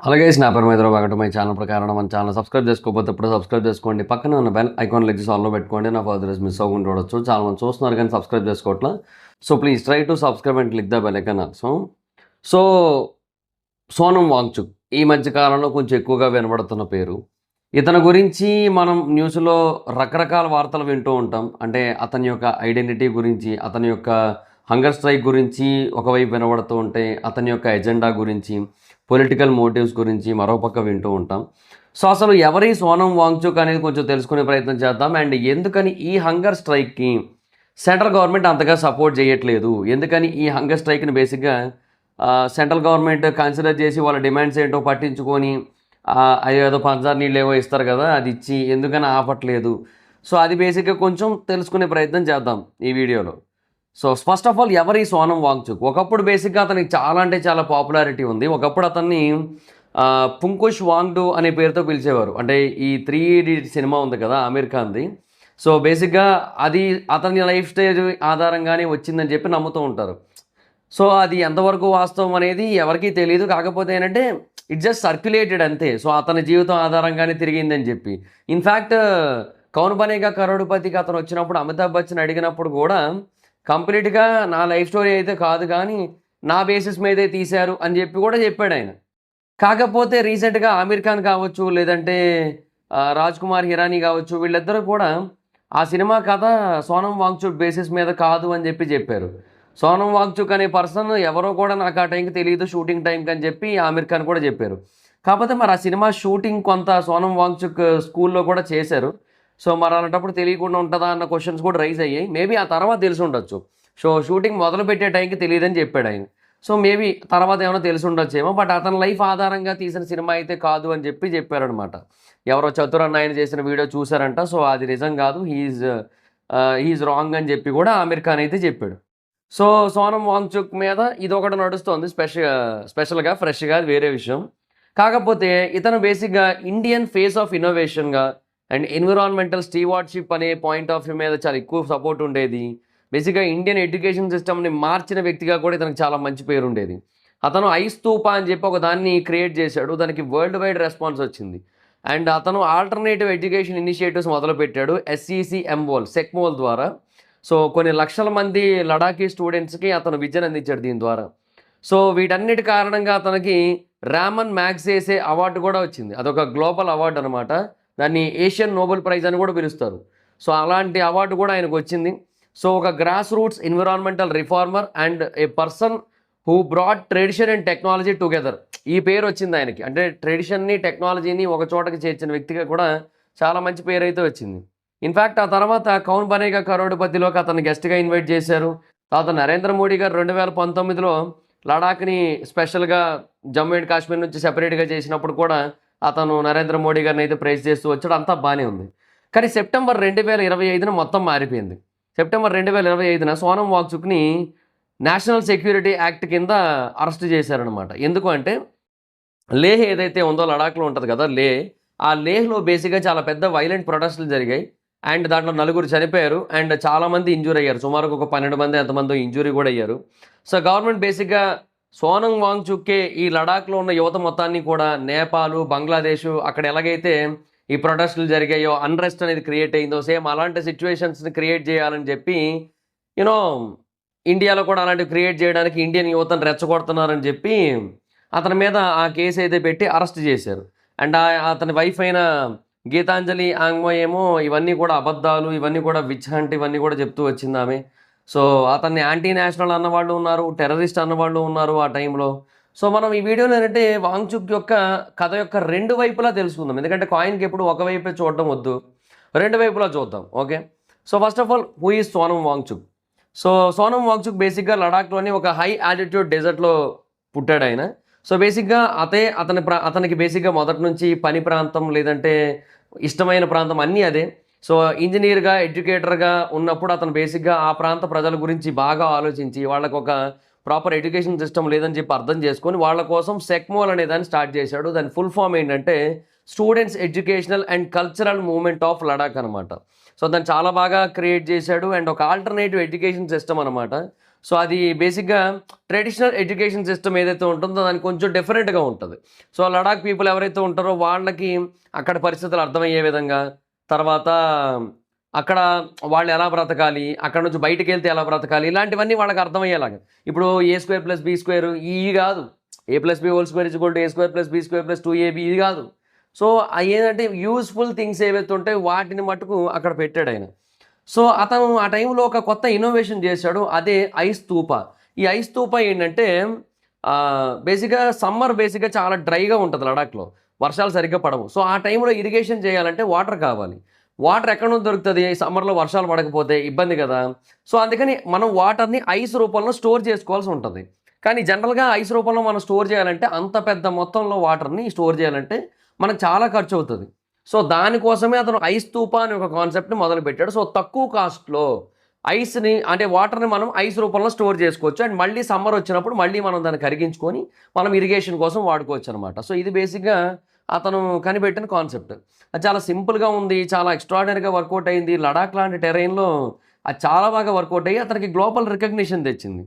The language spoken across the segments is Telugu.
హలో గైస్, నా పేరు Maitra. Welcome to my channel. ప్రకారం మన ఛానల్ సబ్స్క్రైబ్ చేసుకోకపోతే ఇప్పుడు సబ్స్క్రైబ్ చేసుకోండి. పక్కన ఉన్న బెల్ ఐకాన్ లెగ్స్ ఆన్లో పెట్టుకోండి. నా ఫర్దర్ మిస్ అవ్వకుండా చూడొచ్చు. చాలా మంది చూస్తున్నారు కానీ సబ్స్క్రైబ్ చేసుకోవట్లా. So please try to subscribe and click the bell icon also. So Sonam Wangchuk ఈ మధ్య కాలంలో కొంచెం ఎక్కువగా వినబడుతున్న పేరు. ఇతని గురించి మనం న్యూస్లో రకరకాల వార్తలు వింటూ ఉంటాం. అంటే అతని యొక్క ఐడెంటిటీ గురించి, అతని యొక్క హంగర్ స్ట్రైక్ గురించి ఒకవైపు వినబడుతూ ఉంటే, అతని యొక్క ఎజెండా గురించి, పొలిటికల్ మోటివ్స్ గురించి మరోపక్క వింటూ ఉంటాం. సో అసలు ఎవరి సోనం వాంగ్చుక్ అనేది కొంచెం తెలుసుకునే ప్రయత్నం చేద్దాం. అండ్ ఎందుకని ఈ హంగర్ స్ట్రైక్కి సెంట్రల్ గవర్నమెంట్ అంతగా సపోర్ట్ చేయట్లేదు, ఎందుకని ఈ హంగర్ స్ట్రైక్ని బేసిక్గా సెంట్రల్ గవర్నమెంట్ కన్సిడర్ చేసి వాళ్ళ డిమాండ్స్ ఏంటో పట్టించుకొని అదేదో పంచదార నీళ్ళు ఏవో ఇస్తారు కదా, అది ఇచ్చి ఎందుకని ఆపట్లేదు. సో అది బేసిక్గా కొంచెం తెలుసుకునే ప్రయత్నం చేద్దాం ఈ వీడియోలో. సో ఫస్ట్ ఆఫ్ ఆల్ ఎవరి సోనం వాంగ్చుక్? ఒకప్పుడు బేసిక్గా అతనికి చాలా అంటే చాలా పాపులారిటీ ఉంది. ఒకప్పుడు అతన్ని పుంకుష్ వాంగ్డు అనే పేరుతో పిలిచేవారు. అంటే ఈ 3 Idiots సినిమా ఉంది కదా ఆమీర్ ఖాన్ది. సో బేసిక్గా అది అతని లైఫ్ స్టైల్ ఆధారంగానే వచ్చిందని చెప్పి నమ్ముతూ ఉంటారు. సో అది ఎంతవరకు వాస్తవం అనేది ఎవరికీ తెలియదు. కాకపోతే ఏంటంటే ఇట్ జస్ట్ సర్క్యులేటెడ్ అంతే. సో అతని జీవితం ఆధారంగానే తిరిగిందని చెప్పి. ఇన్ఫ్యాక్ట్ కౌన్ బనేగా కరోడ్పతికి అతను వచ్చినప్పుడు అమితాబ్ బచ్చన్ అడిగినప్పుడు కూడా కంప్లీట్గా నా లైఫ్ స్టోరీ అయితే కాదు కానీ నా బేసిస్ మీదే తీశారు అని చెప్పి కూడా చెప్పాడు ఆయన. కాకపోతే రీసెంట్గా ఆమీర్ ఖాన్ కావచ్చు, లేదంటే రాజ్ కుమార్ హిరానీ కావచ్చు, వీళ్ళిద్దరూ కూడా ఆ సినిమా కథ సోనం వాంగ్చుక్ బేసిస్ మీద కాదు అని చెప్పి చెప్పారు. సోనం వాంగ్చుక్ అనే పర్సన్ ఎవరో కూడా నాకు ఆ టైంకి తెలియదు, షూటింగ్ టైంకి అని చెప్పి ఆమీర్ ఖాన్ కూడా చెప్పారు. కాకపోతే మరి ఆ సినిమా షూటింగ్ కొంత సోనం వాంగ్చుక్ స్కూల్లో కూడా చేశారు. సో మరి అలాంటప్పుడు తెలియకుండా ఉంటుందా అన్న క్వశ్చన్స్ కూడా రైజ్ అయ్యాయి. మేబీ ఆ తర్వాత తెలిసి ఉండొచ్చు. సో షూటింగ్ మొదలు పెట్టే టైంకి తెలియదని చెప్పాడు ఆయన. సో మేబీ తర్వాత ఏమైనా తెలిసి ఉండొచ్చేమో. బట్ అతని లైఫ్ ఆధారంగా తీసిన సినిమా అయితే కాదు అని చెప్పి చెప్పారనమాట. ఎవరో చతురన్న ఆయన చేసిన వీడియో చూసారంట. సో అది నిజం కాదు, హీఈస్ రాంగ్ అని చెప్పి కూడా ఆమీర్ ఖాన్ అయితే చెప్పాడు. సో సోనం వాంగ్చుక్ మీద ఇది ఒకటి నడుస్తుంది స్పెషల్గా ఫ్రెష్గా, వేరే విషయం. కాకపోతే ఇతను బేసిక్గా ఇండియన్ ఫేస్ ఆఫ్ ఇన్నోవేషన్గా అండ్ ఎన్విరాన్మెంటల్ స్టీవార్డ్షిప్ అనే పాయింట్ ఆఫ్ వ్యూ మీద చాలా ఎక్కువ సపోర్ట్ ఉండేది. బేసిక్గా ఇండియన్ ఎడ్యుకేషన్ సిస్టమ్ని మార్చిన వ్యక్తిగా కూడా ఇతనికి చాలా మంచి పేరు ఉండేది. అతను ఐస్తూపా అని చెప్పి ఒక దాన్ని క్రియేట్ చేశాడు. దానికి వరల్డ్ వైడ్ రెస్పాన్స్ వచ్చింది. అండ్ అతను ఆల్టర్నేటివ్ ఎడ్యుకేషన్ ఇనిషియేటివ్స్ మొదలుపెట్టాడు సెక్మోల్ ద్వారా. సో కొన్ని లక్షల మంది లడాఖీ స్టూడెంట్స్కి అతను విద్యను అందించాడు దీని ద్వారా. సో వీటన్నిటి కారణంగా అతనికి రామన్ మ్యాగ్సేసే అవార్డు కూడా వచ్చింది. అదొక గ్లోబల్ అవార్డు అనమాట. దాన్ని ఏషియన్ నోబెల్ ప్రైజ్ అని కూడా పిలుస్తారు. సో అలాంటి అవార్డు కూడా ఆయనకు వచ్చింది. సో ఒక grass roots environmental reformer and a person who brought tradition and technology together, ఈ పేరు వచ్చింది ఆయనకి. అంటే ట్రెడిషన్ని టెక్నాలజీని ఒక చోటకి చేర్చిన వ్యక్తిగా కూడా చాలా మంచి పేరు అయితే వచ్చింది. ఇన్ఫ్యాక్ట్ ఆ తర్వాత కౌన్ బనేగా కరోడ్పతిలోకి అతను గెస్ట్గా ఇన్వైట్ చేశారు. తర్వాత నరేంద్ర మోడీ గారు 2019లో లడాఖ్ని స్పెషల్గా జమ్మూ అండ్ కాశ్మీర్ నుంచి సెపరేట్గా చేసినప్పుడు కూడా అతను నరేంద్ర మోడీ గారిని అయితే ప్రైజ్ చేస్తూ వచ్చాడు. అంతా బాగానే ఉంది. కానీ సెప్టెంబర్ 2025 మొత్తం మారిపోయింది. సెప్టెంబర్ 2025 సోనం వాంగ్చుక్ని నేషనల్ సెక్యూరిటీ యాక్ట్ కింద అరెస్ట్ చేశారనమాట. ఎందుకు అంటే లేహ్ ఏదైతే ఉందో లడాఖ్లో ఉంటుంది కదా ఆ లేహ్లో బేసిక్గా చాలా పెద్ద వైలెంట్ ప్రొటెస్టులు జరిగాయి. అండ్ దాంట్లో 4 చనిపోయారు అండ్ చాలామంది ఇంజూరీ అయ్యారు. సుమారుగా ఒక 12 మంది ఎంతమందో ఇంజూరీ కూడా అయ్యారు. సో గవర్నమెంట్ బేసిక్గా సోనం వాంగ్చుక్కే ఈ లడాఖ్లో ఉన్న యువత మొత్తాన్ని కూడా నేపాల్, బంగ్లాదేశ్ అక్కడ ఎలాగైతే ఈ ప్రొటెస్టులు జరిగాయో, అన్రెస్ట్ అనేది క్రియేట్ అయిందో, సేమ్ అలాంటి సిచ్యువేషన్స్ని క్రియేట్ చేయాలని చెప్పి యూనో ఇండియాలో కూడా అలాంటివి క్రియేట్ చేయడానికి ఇండియన్ యువతను రెచ్చగొడుతున్నారని చెప్పి అతని మీద ఆ కేసు అయితే పెట్టి అరెస్ట్ చేశారు. అండ్ అతని వైఫ్ అయిన గీతాంజలి ఆంగ్మో ఏమో ఇవన్నీ కూడా అబద్ధాలు, ఇవన్నీ కూడా విచ్ హంట్, ఇవన్నీ కూడా చెప్తూ వచ్చింది ఆమె. సో అతన్ని యాంటీ నేషనల్ అన్నవాళ్ళు ఉన్నారు, టెర్రరిస్ట్ అన్నవాళ్ళు ఉన్నారు ఆ టైంలో. సో మనం ఈ వీడియోలో ఏంటంటే వాంగ్చుక్ యొక్క కథ యొక్క 2 వైపులా తెలుసుకుందాం. ఎందుకంటే కాయిన్కి ఎప్పుడు ఒక వైపే చూడడం వద్దు, 2 వైపులా చూద్దాం. Okay. So first of all who is Sonam Wangchuk? So Sonam Wangchuk బేసిక్గా లడాఖ్లోని ఒక హై ఆల్టిట్యూడ్ డెజర్ట్లో పుట్టాడు ఆయన. సో బేసిక్గా అతనికి బేసిక్గా మొదటి నుంచి పని ప్రాంతం, లేదంటే ఇష్టమైన ప్రాంతం అన్నీ అదే. సో ఇంజనీర్గా, ఎడ్యుకేటర్గా ఉన్నప్పుడు అతను బేసిక్గా ఆ ప్రాంత ప్రజల గురించి బాగా ఆలోచించి వాళ్ళకు ఒక ప్రాపర్ ఎడ్యుకేషన్ సిస్టమ్ లేదని చెప్పి అర్థం చేసుకొని వాళ్ళ కోసం సెక్మోల్ అనే దాన్ని స్టార్ట్ చేశాడు. దాని ఫుల్ ఫామ్ ఏంటంటే students educational and cultural movement of Ladakh అనమాట. సో దాన్ని చాలా బాగా క్రియేట్ చేశాడు. అండ్ ఒక ఆల్టర్నేటివ్ ఎడ్యుకేషన్ సిస్టమ్ అనమాట. సో అది బేసిక్గా ట్రెడిషనల్ ఎడ్యుకేషన్ సిస్టమ్ ఏదైతే ఉంటుందో దానికి కొంచెం డిఫరెంట్గా ఉంటుంది. సో లడాక్ పీపుల్ ఎవరైతే ఉంటారో వాళ్ళకి అక్కడ పరిస్థితులు అర్థమయ్యే విధంగా, తర్వాత అక్కడ వాళ్ళు ఎలా బ్రతకాలి, అక్కడ నుంచి బయటికి వెళ్తే ఎలా బ్రతకాలి, ఇలాంటివన్నీ వాళ్ళకి అర్థమయ్యేలాగా. ఇప్పుడు A² + B² ఈ కాదు, A+B² A² + B² + 2AB ఇది కాదు. సో ఏంటంటే యూస్ఫుల్ థింగ్స్ ఏవైతే ఉంటాయో వాటిని మటుకు అక్కడ పెట్టాడు ఆయన. సో అతను ఆ టైంలో ఒక కొత్త ఇన్నోవేషన్ చేశాడు, అదే ఐస్ స్తూప. ఈ ఐస్ స్తూప ఏంటంటే బేసిక్గా సమ్మర్ బేసిక్గా చాలా డ్రైగా ఉంటుంది లడాఖ్లో, వర్షాలు సరిగ్గా పడవు. సో ఆ టైంలో ఇరిగేషన్ చేయాలంటే వాటర్ కావాలి. వాటర్ ఎక్కడ నుంచి దొరుకుతుంది? సమ్మర్లో వర్షాలు పడకపోతే ఇబ్బంది కదా. సో అందుకని మనం వాటర్ని ఐస్ రూపంలో స్టోర్ చేసుకోవాల్సి ఉంటుంది. కానీ జనరల్గా ఐస్ రూపంలో మనం స్టోర్ చేయాలంటే, అంత పెద్ద మొత్తంలో వాటర్ని స్టోర్ చేయాలంటే మనకు చాలా ఖర్చు అవుతుంది. సో దానికోసమే అతను ఐస్ స్తూప అనే ఒక కాన్సెప్ట్ని మొదలుపెట్టాడు. సో తక్కువ కాస్ట్లో ఐస్ని అంటే వాటర్ని మనం ఐస్ రూపంలో స్టోర్ చేసుకోవచ్చు. అండ్ మళ్ళీ సమ్మర్ వచ్చినప్పుడు మళ్ళీ మనం దాన్ని కరిగించుకొని మనం ఇరిగేషన్ కోసం వాడుకోవచ్చు అనమాట. సో ఇది బేసిక్గా అతను కనిపెట్టిన కాన్సెప్ట్. అది చాలా సింపుల్గా ఉంది, చాలా ఎక్స్ట్రాడినరీగా వర్కౌట్ అయింది. లడాక్ లాంటి టెరైన్లో అది చాలా బాగా వర్కౌట్ అయ్యి అతనికి గ్లోబల్ రికగ్నిషన్ తెచ్చింది.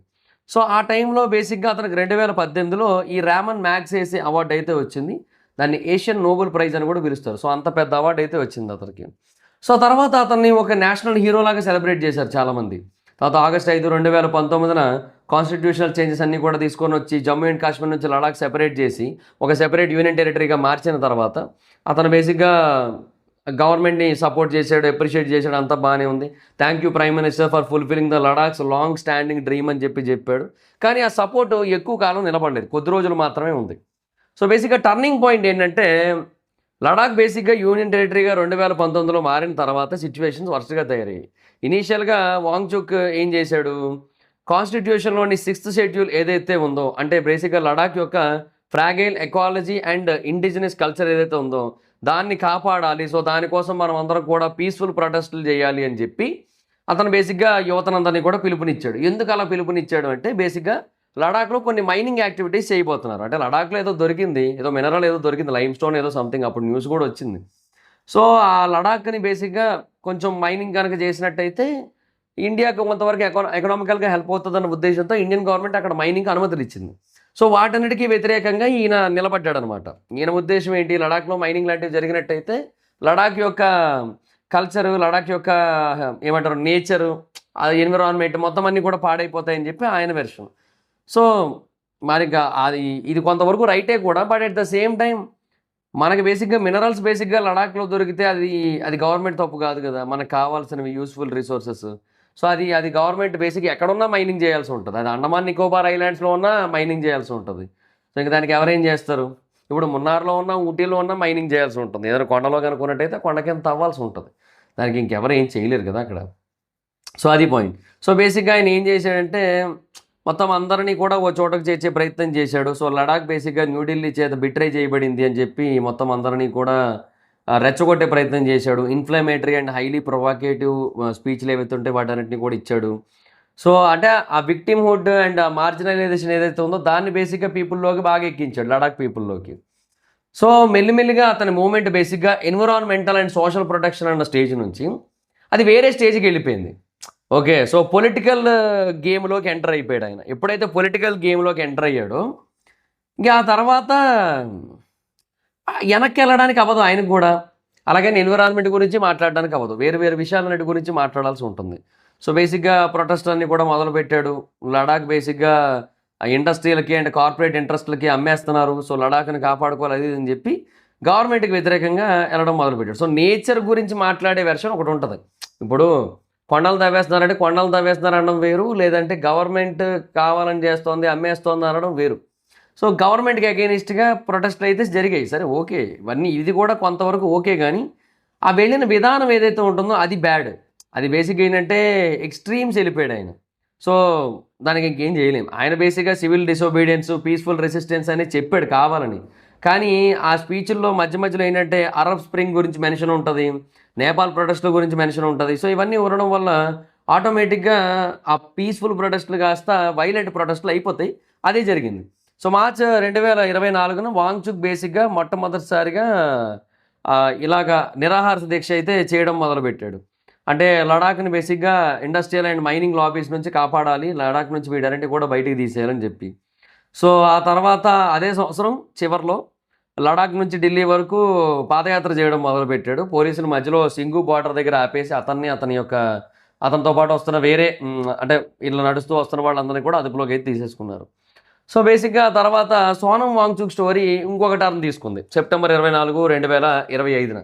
సో ఆ టైంలో బేసిక్గా అతనికి 2018లో ఈ రామన్ మ్యాగ్సేసే అవార్డు అయితే వచ్చింది. దాన్ని ఏషియన్ నోబెల్ ప్రైజ్ అని కూడా పిలుస్తారు. సో అంత పెద్ద అవార్డు అయితే వచ్చింది అతనికి. సో తర్వాత అతన్ని ఒక నేషనల్ హీరోలాగా సెలబ్రేట్ చేశారు చాలామంది. తర్వాత ఆగస్ట్ 5, 2019న కాన్స్టిట్యూషనల్ చేంజెస్ అన్నీ కూడా తీసుకొని వచ్చి జమ్మూ అండ్ కాశ్మీర్ నుంచి లడాక్ సెపరేట్ చేసి ఒక సెపరేట్ యూనియన్ టెరిటరీగా మార్చిన తర్వాత అతను బేసిక్గా గవర్నమెంట్ని సపోర్ట్ చేశాడు, అప్రిషియేట్ చేశాడు, అంతా బాగానే ఉంది. Thank you prime minister for fulfilling the Ladakh's long standing dream అని చెప్పాడు. కానీ ఆ సపోర్ట్ ఎక్కువ కాలం నిలబడలేదు, కొద్ది రోజులు మాత్రమే ఉంది. సో బేసిక్గా టర్నింగ్ పాయింట్ ఏంటంటే, లడాక్ బేసిక్గా యూనియన్ టెరిటరీగా 2019లో మారిన తర్వాత సిచ్యువేషన్స్ వరుసగా తయారయ్యాయి. ఇనీషియల్గా వాంగ్చుక్ ఏం చేశాడు, కాన్స్టిట్యూషన్లోని 6th షెడ్యూల్ ఏదైతే ఉందో, అంటే బేసిక్గా లడాక్ యొక్క fragile ecology and indigenous culture ఏదైతే ఉందో దాన్ని కాపాడాలి, సో దానికోసం మనం అందరం కూడా పీస్ఫుల్ ప్రొటెస్టులు చేయాలి అని చెప్పి అతను బేసిక్గా యువతనందరినీ కూడా పిలుపునిచ్చాడు. ఎందుకు అలా పిలుపునిచ్చాడు అంటే, బేసిక్గా లడాఖ్లో కొన్ని మైనింగ్ యాక్టివిటీస్ చేయబోతున్నారు. అంటే లడాఖ్లో ఏదో దొరికింది, ఏదో మినరల్ ఏదో దొరికింది, లైమ్ స్టోన్ ఏదో సంథింగ్, అప్పుడు న్యూస్ కూడా వచ్చింది. సో ఆ లడాఖ్ని బేసిక్గా కొంచెం మైనింగ్ కనుక చేసినట్టయితే ఇండియాకు కొంతవరకు ఎకనామికల్గా హెల్ప్ అవుతుందన్న ఉద్దేశంతో ఇండియన్ గవర్నమెంట్ అక్కడ మైనింగ్కి అనుమతులు ఇచ్చింది. సో వాటన్నిటికీ వ్యతిరేకంగా ఈయన నిలబడ్డాడనమాట. ఈయన ఉద్దేశం ఏంటి, లడాఖ్లో మైనింగ్ లాంటివి జరిగినట్టయితే లడాక్ యొక్క కల్చరు, లడాక్ యొక్క ఏమంటారు నేచరు, ఎన్విరాన్మెంట్ మొత్తం అన్నీ కూడా పాడైపోతాయని చెప్పి ఆయన వెర్షన్. సో మరి ఇది కొంతవరకు రైటే కూడా, but at the same time మనకి బేసిక్గా మినరల్స్ బేసిక్గా లడాఖ్లో దొరికితే అది గవర్నమెంట్ తప్పు కాదు కదా, మనకు కావాల్సినవి యూస్ఫుల్ రిసోర్సెస్. సో అది గవర్నమెంట్ బేసిక్గా ఎక్కడున్నా మైనింగ్ చేయాల్సి ఉంటుంది. అది అండమాన్ నికోబార్ ఐలాండ్స్లో ఉన్నా మైనింగ్ చేయాల్సి ఉంటుంది. సో ఇంకా దానికి ఎవరేం చేస్తారు? ఇప్పుడు మున్నార్లో ఉన్నా, ఊటీలో ఉన్నా మైనింగ్ చేయాల్సి ఉంటుంది. ఏదైనా కొండలో కనుక్కున్నట్టయితే కొండ కింద తవ్వాల్సి ఉంటుంది. దానికి ఇంకెవరు ఏం చేయలేరు కదా అక్కడ. సో అది పాయింట్. సో బేసిక్గా ఆయన ఏం చేశాడంటే, మొత్తం అందరినీ కూడా ఓ చోటకు చేర్చే ప్రయత్నం చేశాడు. సో లడాక్ బేసిక్గా న్యూఢిల్లీ చేత బిట్రే చేయబడింది అని చెప్పి మొత్తం అందరినీ కూడా రెచ్చగొట్టే ప్రయత్నం చేశాడు. ఇన్ఫ్లమేటరీ అండ్ హైలీ ప్రొవాకేటివ్ స్పీచ్లు ఏవైతే ఉంటే వాటన్నిటిని కూడా ఇచ్చాడు. సో అంటే ఆ విక్టిమ్హుడ్ అండ్ ఆ మార్జినలైజేషన్ ఏదైతే ఉందో దాన్ని బేసిక్గా పీపుల్లోకి బాగా ఎక్కించాడు, లడాక్ పీపుల్లోకి. సో మెల్లిమెల్లిగా అతని మూమెంట్ బేసిక్గా ఎన్విరాన్మెంటల్ అండ్ సోషల్ ప్రొటెక్షన్ అన్న స్టేజ్ నుంచి అది వేరే స్టేజ్కి వెళ్ళిపోయింది. ఓకే, సో పొలిటికల్ గేమ్లోకి ఎంటర్ అయిపోయాడు ఆయన. ఎప్పుడైతే పొలిటికల్ గేమ్లోకి ఎంటర్ అయ్యాడో ఇంకా ఆ తర్వాత వెనక్కి వెళ్ళడానికి అవ్వదు ఆయనకు కూడా. అలాగే ఎన్విరాన్మెంట్ గురించి మాట్లాడడానికి అవ్వదు, వేరు వేరు విషయాలన్నిటి గురించి మాట్లాడాల్సి ఉంటుంది. సో బేసిక్గా ప్రొటెస్ట్ అన్ని కూడా మొదలుపెట్టాడు. లడాక్ బేసిక్గా ఇండస్ట్రీలకి అండ్ కార్పొరేట్ ఇంట్రెస్ట్లకి అమ్మేస్తున్నారు, సో లడాక్ని కాపాడుకోవాలి అది అని చెప్పి గవర్నమెంట్కి వ్యతిరేకంగా వెళ్ళడం మొదలుపెట్టాడు. సో నేచర్ గురించి మాట్లాడే వెర్షన్ ఒకటి ఉంటుంది. ఇప్పుడు కొండలు తవ్వేస్తున్నారంటే కొండలు తవ్వేస్తున్నారు అనడం వేరు, లేదంటే గవర్నమెంట్ కావాలని చేస్తోంది అమ్మేస్తోంది అనడం వేరు. సో గవర్నమెంట్కి అగెయినిస్ట్గా ప్రొటెస్ట్లు అయితే జరిగాయి, సరే ఓకే, ఇవన్నీ ఇది కూడా కొంతవరకు ఓకే. కానీ ఆ వెళ్ళిన విధానం ఏదైతే ఉంటుందో అది బ్యాడ్. అది బేసిక్గా ఏంటంటే ఎక్స్ట్రీమ్స్ వెళ్ళిపోయాడు ఆయన. సో దానికి ఇంకేం చేయలేం. ఆయన బేసిక్గా సివిల్ డిసోబీడియన్స్, పీస్ఫుల్ రెసిస్టెన్స్ అని చెప్పాడు కావాలని. కానీ ఆ స్పీచ్ల్లో మధ్య మధ్యలో ఏంటంటే అరబ్ స్ప్రింగ్ గురించి మెన్షన్ ఉంటుంది, నేపాల్ ప్రొటెస్ట్ల గురించి మెన్షన్ ఉంటుంది. సో ఇవన్నీ ఉండడం వల్ల ఆటోమేటిక్గా ఆ పీస్ఫుల్ ప్రొటెస్ట్లు కాస్త వైలెంట్ ప్రొటెస్ట్లు అయిపోతాయి. అదే జరిగింది. సో మార్చ్ 2024న వాంగ్చుక్ బేసిక్గా మొట్టమొదటిసారిగా ఇలాగా నిరాహార దీక్ష అయితే చేయడం మొదలుపెట్టాడు. అంటే లడాఖ్ని బేసిక్గా ఇండస్ట్రియల్ అండ్ మైనింగ్ లాబీస్ నుంచి కాపాడాలి, లడాఖ్ నుంచి వీటన్నిటి కూడా బయటికి తీసేయాలని చెప్పి. సో ఆ తర్వాత అదే సంవత్సరం చివరిలో లడాక్ నుంచి ఢిల్లీ వరకు పాదయాత్ర చేయడం మొదలుపెట్టాడు. పోలీసులు మధ్యలో సింగు బార్డర్ దగ్గర ఆపేసి అతనితో పాటు వస్తున్న వేరే అంటే ఇలా నడుస్తూ వస్తున్న వాళ్ళందరినీ కూడా అదుపులోకి అయితే తీసేసుకున్నారు. సో బేసిక్గా తర్వాత సోనం వాంగ్చుక్ స్టోరీ ఇంకొక టర్న్ తీసుకుంది సెప్టెంబర్ 24, 2025న.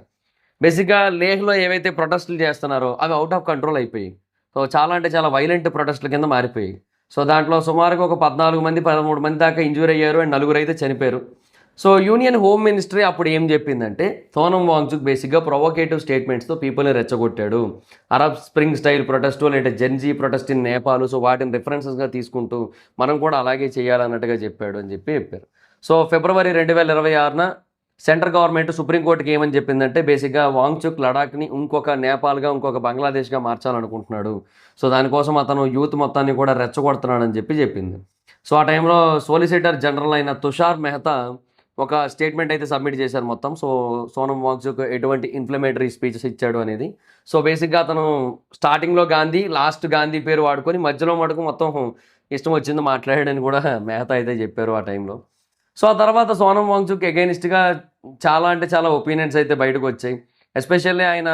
బేసిక్గా లేహ్లో ఏవైతే ప్రొటెస్టులు చేస్తున్నారో అవి అవుట్ ఆఫ్ కంట్రోల్ అయిపోయాయి. సో చాలా అంటే చాలా వైలెంట్ ప్రొటెస్టుల కింద మారిపోయాయి. సో దాంట్లో సుమారుగా ఒక 14 మంది 13 మంది దాకా ఇంజ్యూర్ అయ్యారు అండ్ 9 అయితే చనిపోయారు. సో యూనియన్ హోమ్ మినిస్ట్రీ అప్పుడు ఏం చెప్పిందంటే సోనం వాంగ్చుక్ బేసిక్గా ప్రొవోకేటివ్ స్టేట్మెంట్స్తో పీపుల్ని రెచ్చగొట్టాడు, అరబ్ స్ప్రింగ్ స్టైల్ ప్రొటెస్టు లేదంటే Gen Z protest in Nepal, so వాటిని రిఫరెన్సెస్గా తీసుకుంటూ మనం కూడా అలాగే చేయాలన్నట్టుగా చెప్పాడు అని చెప్పారు. సో ఫిబ్రవరి 2026న సెంట్రల్ గవర్నమెంట్ సుప్రీంకోర్టుకి ఏమని చెప్పిందంటే బేసిక్గా వాంగ్చుక్ లడాఖ్ని ఇంకొక నేపాల్గా ఇంకొక బంగ్లాదేశ్గా మార్చాలనుకుంటున్నాడు, సో దానికోసం అతను యూత్ మొత్తాన్ని కూడా రెచ్చగొడుతున్నాడని చెప్పింది. సో ఆ టైంలో సోలిసిటర్ జనరల్ అయిన తుషార్ మెహతా ఒక స్టేట్మెంట్ అయితే సబ్మిట్ చేశారు మొత్తం. సో సోనం వాంగ్చుక్ ఎటువంటి ఇన్ఫ్లమేటరీ స్పీచెస్ ఇచ్చాడు అనేది. సో బేసిక్గా అతను స్టార్టింగ్లో గాంధీ, లాస్ట్ గాంధీ పేరు వాడుకొని మధ్యలో మటుకు మొత్తం ఇష్టం వచ్చింది మాట్లాడాడని కూడా మెహతా అయితే చెప్పారు ఆ టైంలో. సో ఆ తర్వాత సోనం వాంగ్చుక్ అగైనిస్ట్గా చాలా అంటే చాలా ఒపీనియన్స్ అయితే బయటకు వచ్చాయి. ఎస్పెషల్లీ ఆయన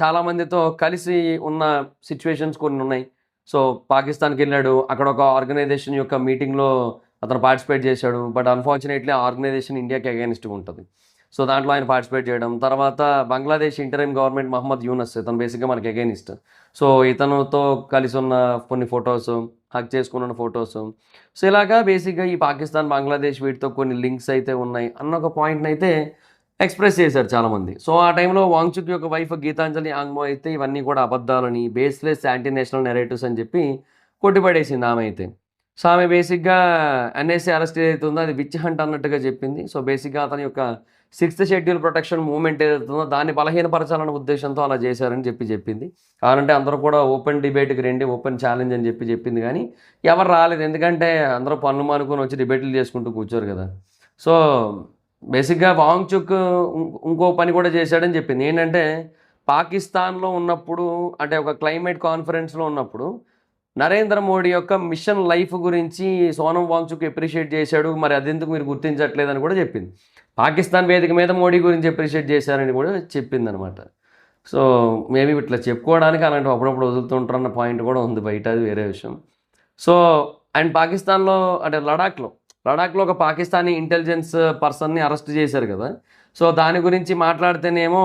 చాలామందితో కలిసి ఉన్న సిచ్యువేషన్స్ కొన్ని ఉన్నాయి. సో పాకిస్తాన్కి వెళ్ళాడు, అక్కడ ఒక ఆర్గనైజేషన్ యొక్క మీటింగ్లో అతను పార్టిసిపేట్ చేశాడు. బట్ అన్ఫార్చునేట్లీ ఆ ఆర్గనైజేషన్ ఇండియాకి అగైనిస్ట్గా ఉంటుంది. సో దాంట్లో ఆయన పార్టిసిపేట్ చేయడం, తర్వాత బంగ్లాదేశ్ ఇంటరిమ్ గవర్నమెంట్ మహమ్మద్ యూనస్, ఇతను బేసిక్గా మనకి అగైనిస్ట్. సో ఇతనుతో కలిసి ఉన్న కొన్ని ఫొటోస్, హక్ చేసుకున్న ఫొటోస్, సో ఇలాగా బేసిక్గా ఈ పాకిస్తాన్, బంగ్లాదేశ్ వీటితో కొన్ని లింక్స్ అయితే ఉన్నాయి అన్న ఒక పాయింట్ని అయితే ఎక్స్ప్రెస్ చేశారు చాలామంది. సో ఆ టైంలో వాంగ్చుక్ యొక్క వైఫ్ గీతాంజలి ఆంగ్మో అయితే ఇవన్నీ కూడా అబద్ధాలని, బేస్లెస్ యాంటీ నేషనల్ నెరేటివ్స్ అని చెప్పి కొట్టిపడేసింది ఆమె అయితే. సో ఆమె బేసిక్గా ఎన్ఎస్ఏ అరెస్ట్ ఏదైతే ఉందో అది విచ్ హంట్ అన్నట్టుగా చెప్పింది. సో బేసిక్గా అతని యొక్క 6th షెడ్యూల్ ప్రొటెక్షన్ మూవ్మెంట్ ఏదైతే ఉందో దాన్ని బలహీనపరచాలన్న ఉద్దేశంతో అలా చేశారని చెప్పింది. కావాలంటే అందరూ కూడా ఓపెన్ డిబేట్కి రండి, ఓపెన్ ఛాలెంజ్ అని చెప్పింది, కానీ ఎవరు రాలేదు. ఎందుకంటే అందరూ పనులు మానుకొని వచ్చి డిబేట్లు చేసుకుంటూ కూర్చోరు కదా. సో బేసిక్గా వాంగ్చుక్ ఇంకో పని కూడా చేశాడని చెప్పింది. ఏంటంటే పాకిస్తాన్లో ఉన్నప్పుడు, అంటే ఒక క్లైమేట్ కాన్ఫరెన్స్లో ఉన్నప్పుడు నరేంద్ర మోడీ యొక్క మిషన్ లైఫ్ గురించి సోనం వాంగ్చుక్ అప్రిషియేట్ చేశాడు, మరి అదెందుకు మీరు గుర్తించట్లేదని కూడా చెప్పింది. పాకిస్తాన్ వేదిక మీద మోడీ గురించి అప్రిషియేట్ చేశారని కూడా చెప్పింది అనమాట. సో మేబీ ఇట్లా చెప్పుకోవడానికి అలాంటి అప్పుడప్పుడు వదులుతుంటారన్న పాయింట్ కూడా ఉంది బయట, అది వేరే విషయం. సో అండ్ పాకిస్తాన్లో అంటే లడాఖ్లో ఒక పాకిస్తానీ ఇంటెలిజెన్స్ పర్సన్ని అరెస్ట్ చేశారు కదా. సో దాని గురించి మాట్లాడితేనేమో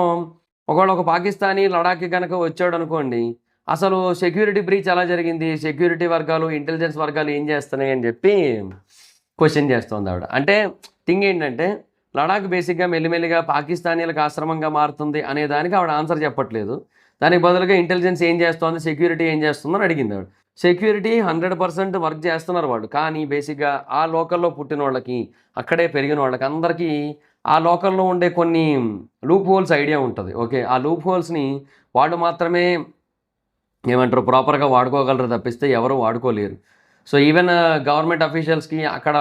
ఒకవేళ ఒక పాకిస్తానీ లడాఖ్కి కనుక వచ్చాడు అనుకోండి, అసలు సెక్యూరిటీ బ్రీచ్ ఎలా జరిగింది, సెక్యూరిటీ వర్గాలు, ఇంటెలిజెన్స్ వర్గాలు ఏం చేస్తున్నాయి అని చెప్పి క్వశ్చన్ చేస్తుంది ఆవిడ. అంటే థింగ్ ఏంటంటే లడాక్ బేసిక్గా మెల్లిమెల్లిగా పాకిస్తానీలకు ఆశ్రమంగా మారుతుంది అనే దానికి ఆవిడ ఆన్సర్ చెప్పట్లేదు. దానికి బదులుగా ఇంటెలిజెన్స్ ఏం చేస్తోంది, సెక్యూరిటీ ఏం చేస్తుందని అడిగింది ఆవిడ. సెక్యూరిటీ 100% వర్క్ చేస్తున్నారు వాళ్ళు, కానీ బేసిక్గా ఆ లోకల్లో పుట్టిన వాళ్ళకి, అక్కడే పెరిగిన వాళ్ళకి అందరికీ ఆ లోకల్లో ఉండే కొన్ని లూప్ హోల్స్ ఐడియా ఉంటుంది. ఓకే, ఆ లూప్ హోల్స్ని వాళ్ళు మాత్రమే ఏమంటారు ప్రాపర్గా వాడుకోగలరు తప్పిస్తే ఎవరు వాడుకోలేరు. సో ఈవెన్ గవర్నమెంట్ అఫీషియల్స్కి అక్కడ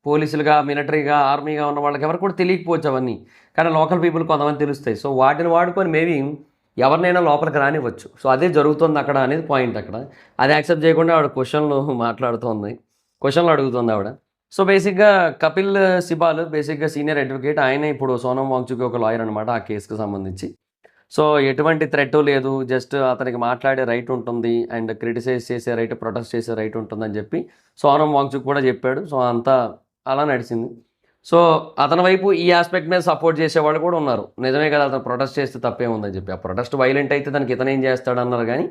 పోలీసులుగా, మిలిటరీగా, ఆర్మీగా ఉన్న వాళ్ళకి ఎవరు కూడా తెలియకపోవచ్చు అవన్నీ, కానీ లోకల్ పీపుల్ కొంతమంది తెలుస్తాయి. సో వాటిని వాడుకొని మేబీ ఎవరినైనా లోపలికి రానివ్వచ్చు. సో అదే జరుగుతుంది అక్కడ అనేది పాయింట్. అక్కడ అది యాక్సెప్ట్ చేయకుండా ఆవిడ క్వశ్చన్లు అడుగుతుంది ఆవిడ. సో బేసిక్గా కపిల్ సిబాల్ బేసిక్గా సీనియర్ అడ్వకేట్, ఆయన ఇప్పుడు సోనం వాంగ్చుక్ ఒక లాయర్ అనమాట ఆ కేసుకు సంబంధించి. సో ఎటువంటి థ్రెట్ లేదు, జస్ట్ అతనికి మాట్లాడే రైట్ ఉంటుంది అండ్ క్రిటిసైజ్ చేసే రైట్, ప్రొటెస్ట్ చేసే రైట్ ఉంటుందని చెప్పి సోనం వాంగ్చుక్ కూడా చెప్పాడు. సో అంతా అలా నడిచింది. సో అతని వైపు ఈ ఆస్పెక్ట్ మీద సపోర్ట్ చేసేవాళ్ళు కూడా ఉన్నారు. నిజమే కదా, అతను ప్రొటెస్ట్ చేస్తే తప్పే ఉందని చెప్పి. ఆ ప్రొటెస్ట్ వైలెంట్ అయితే దానికి ఇతను ఏం చేస్తాడు అన్నారు, కానీ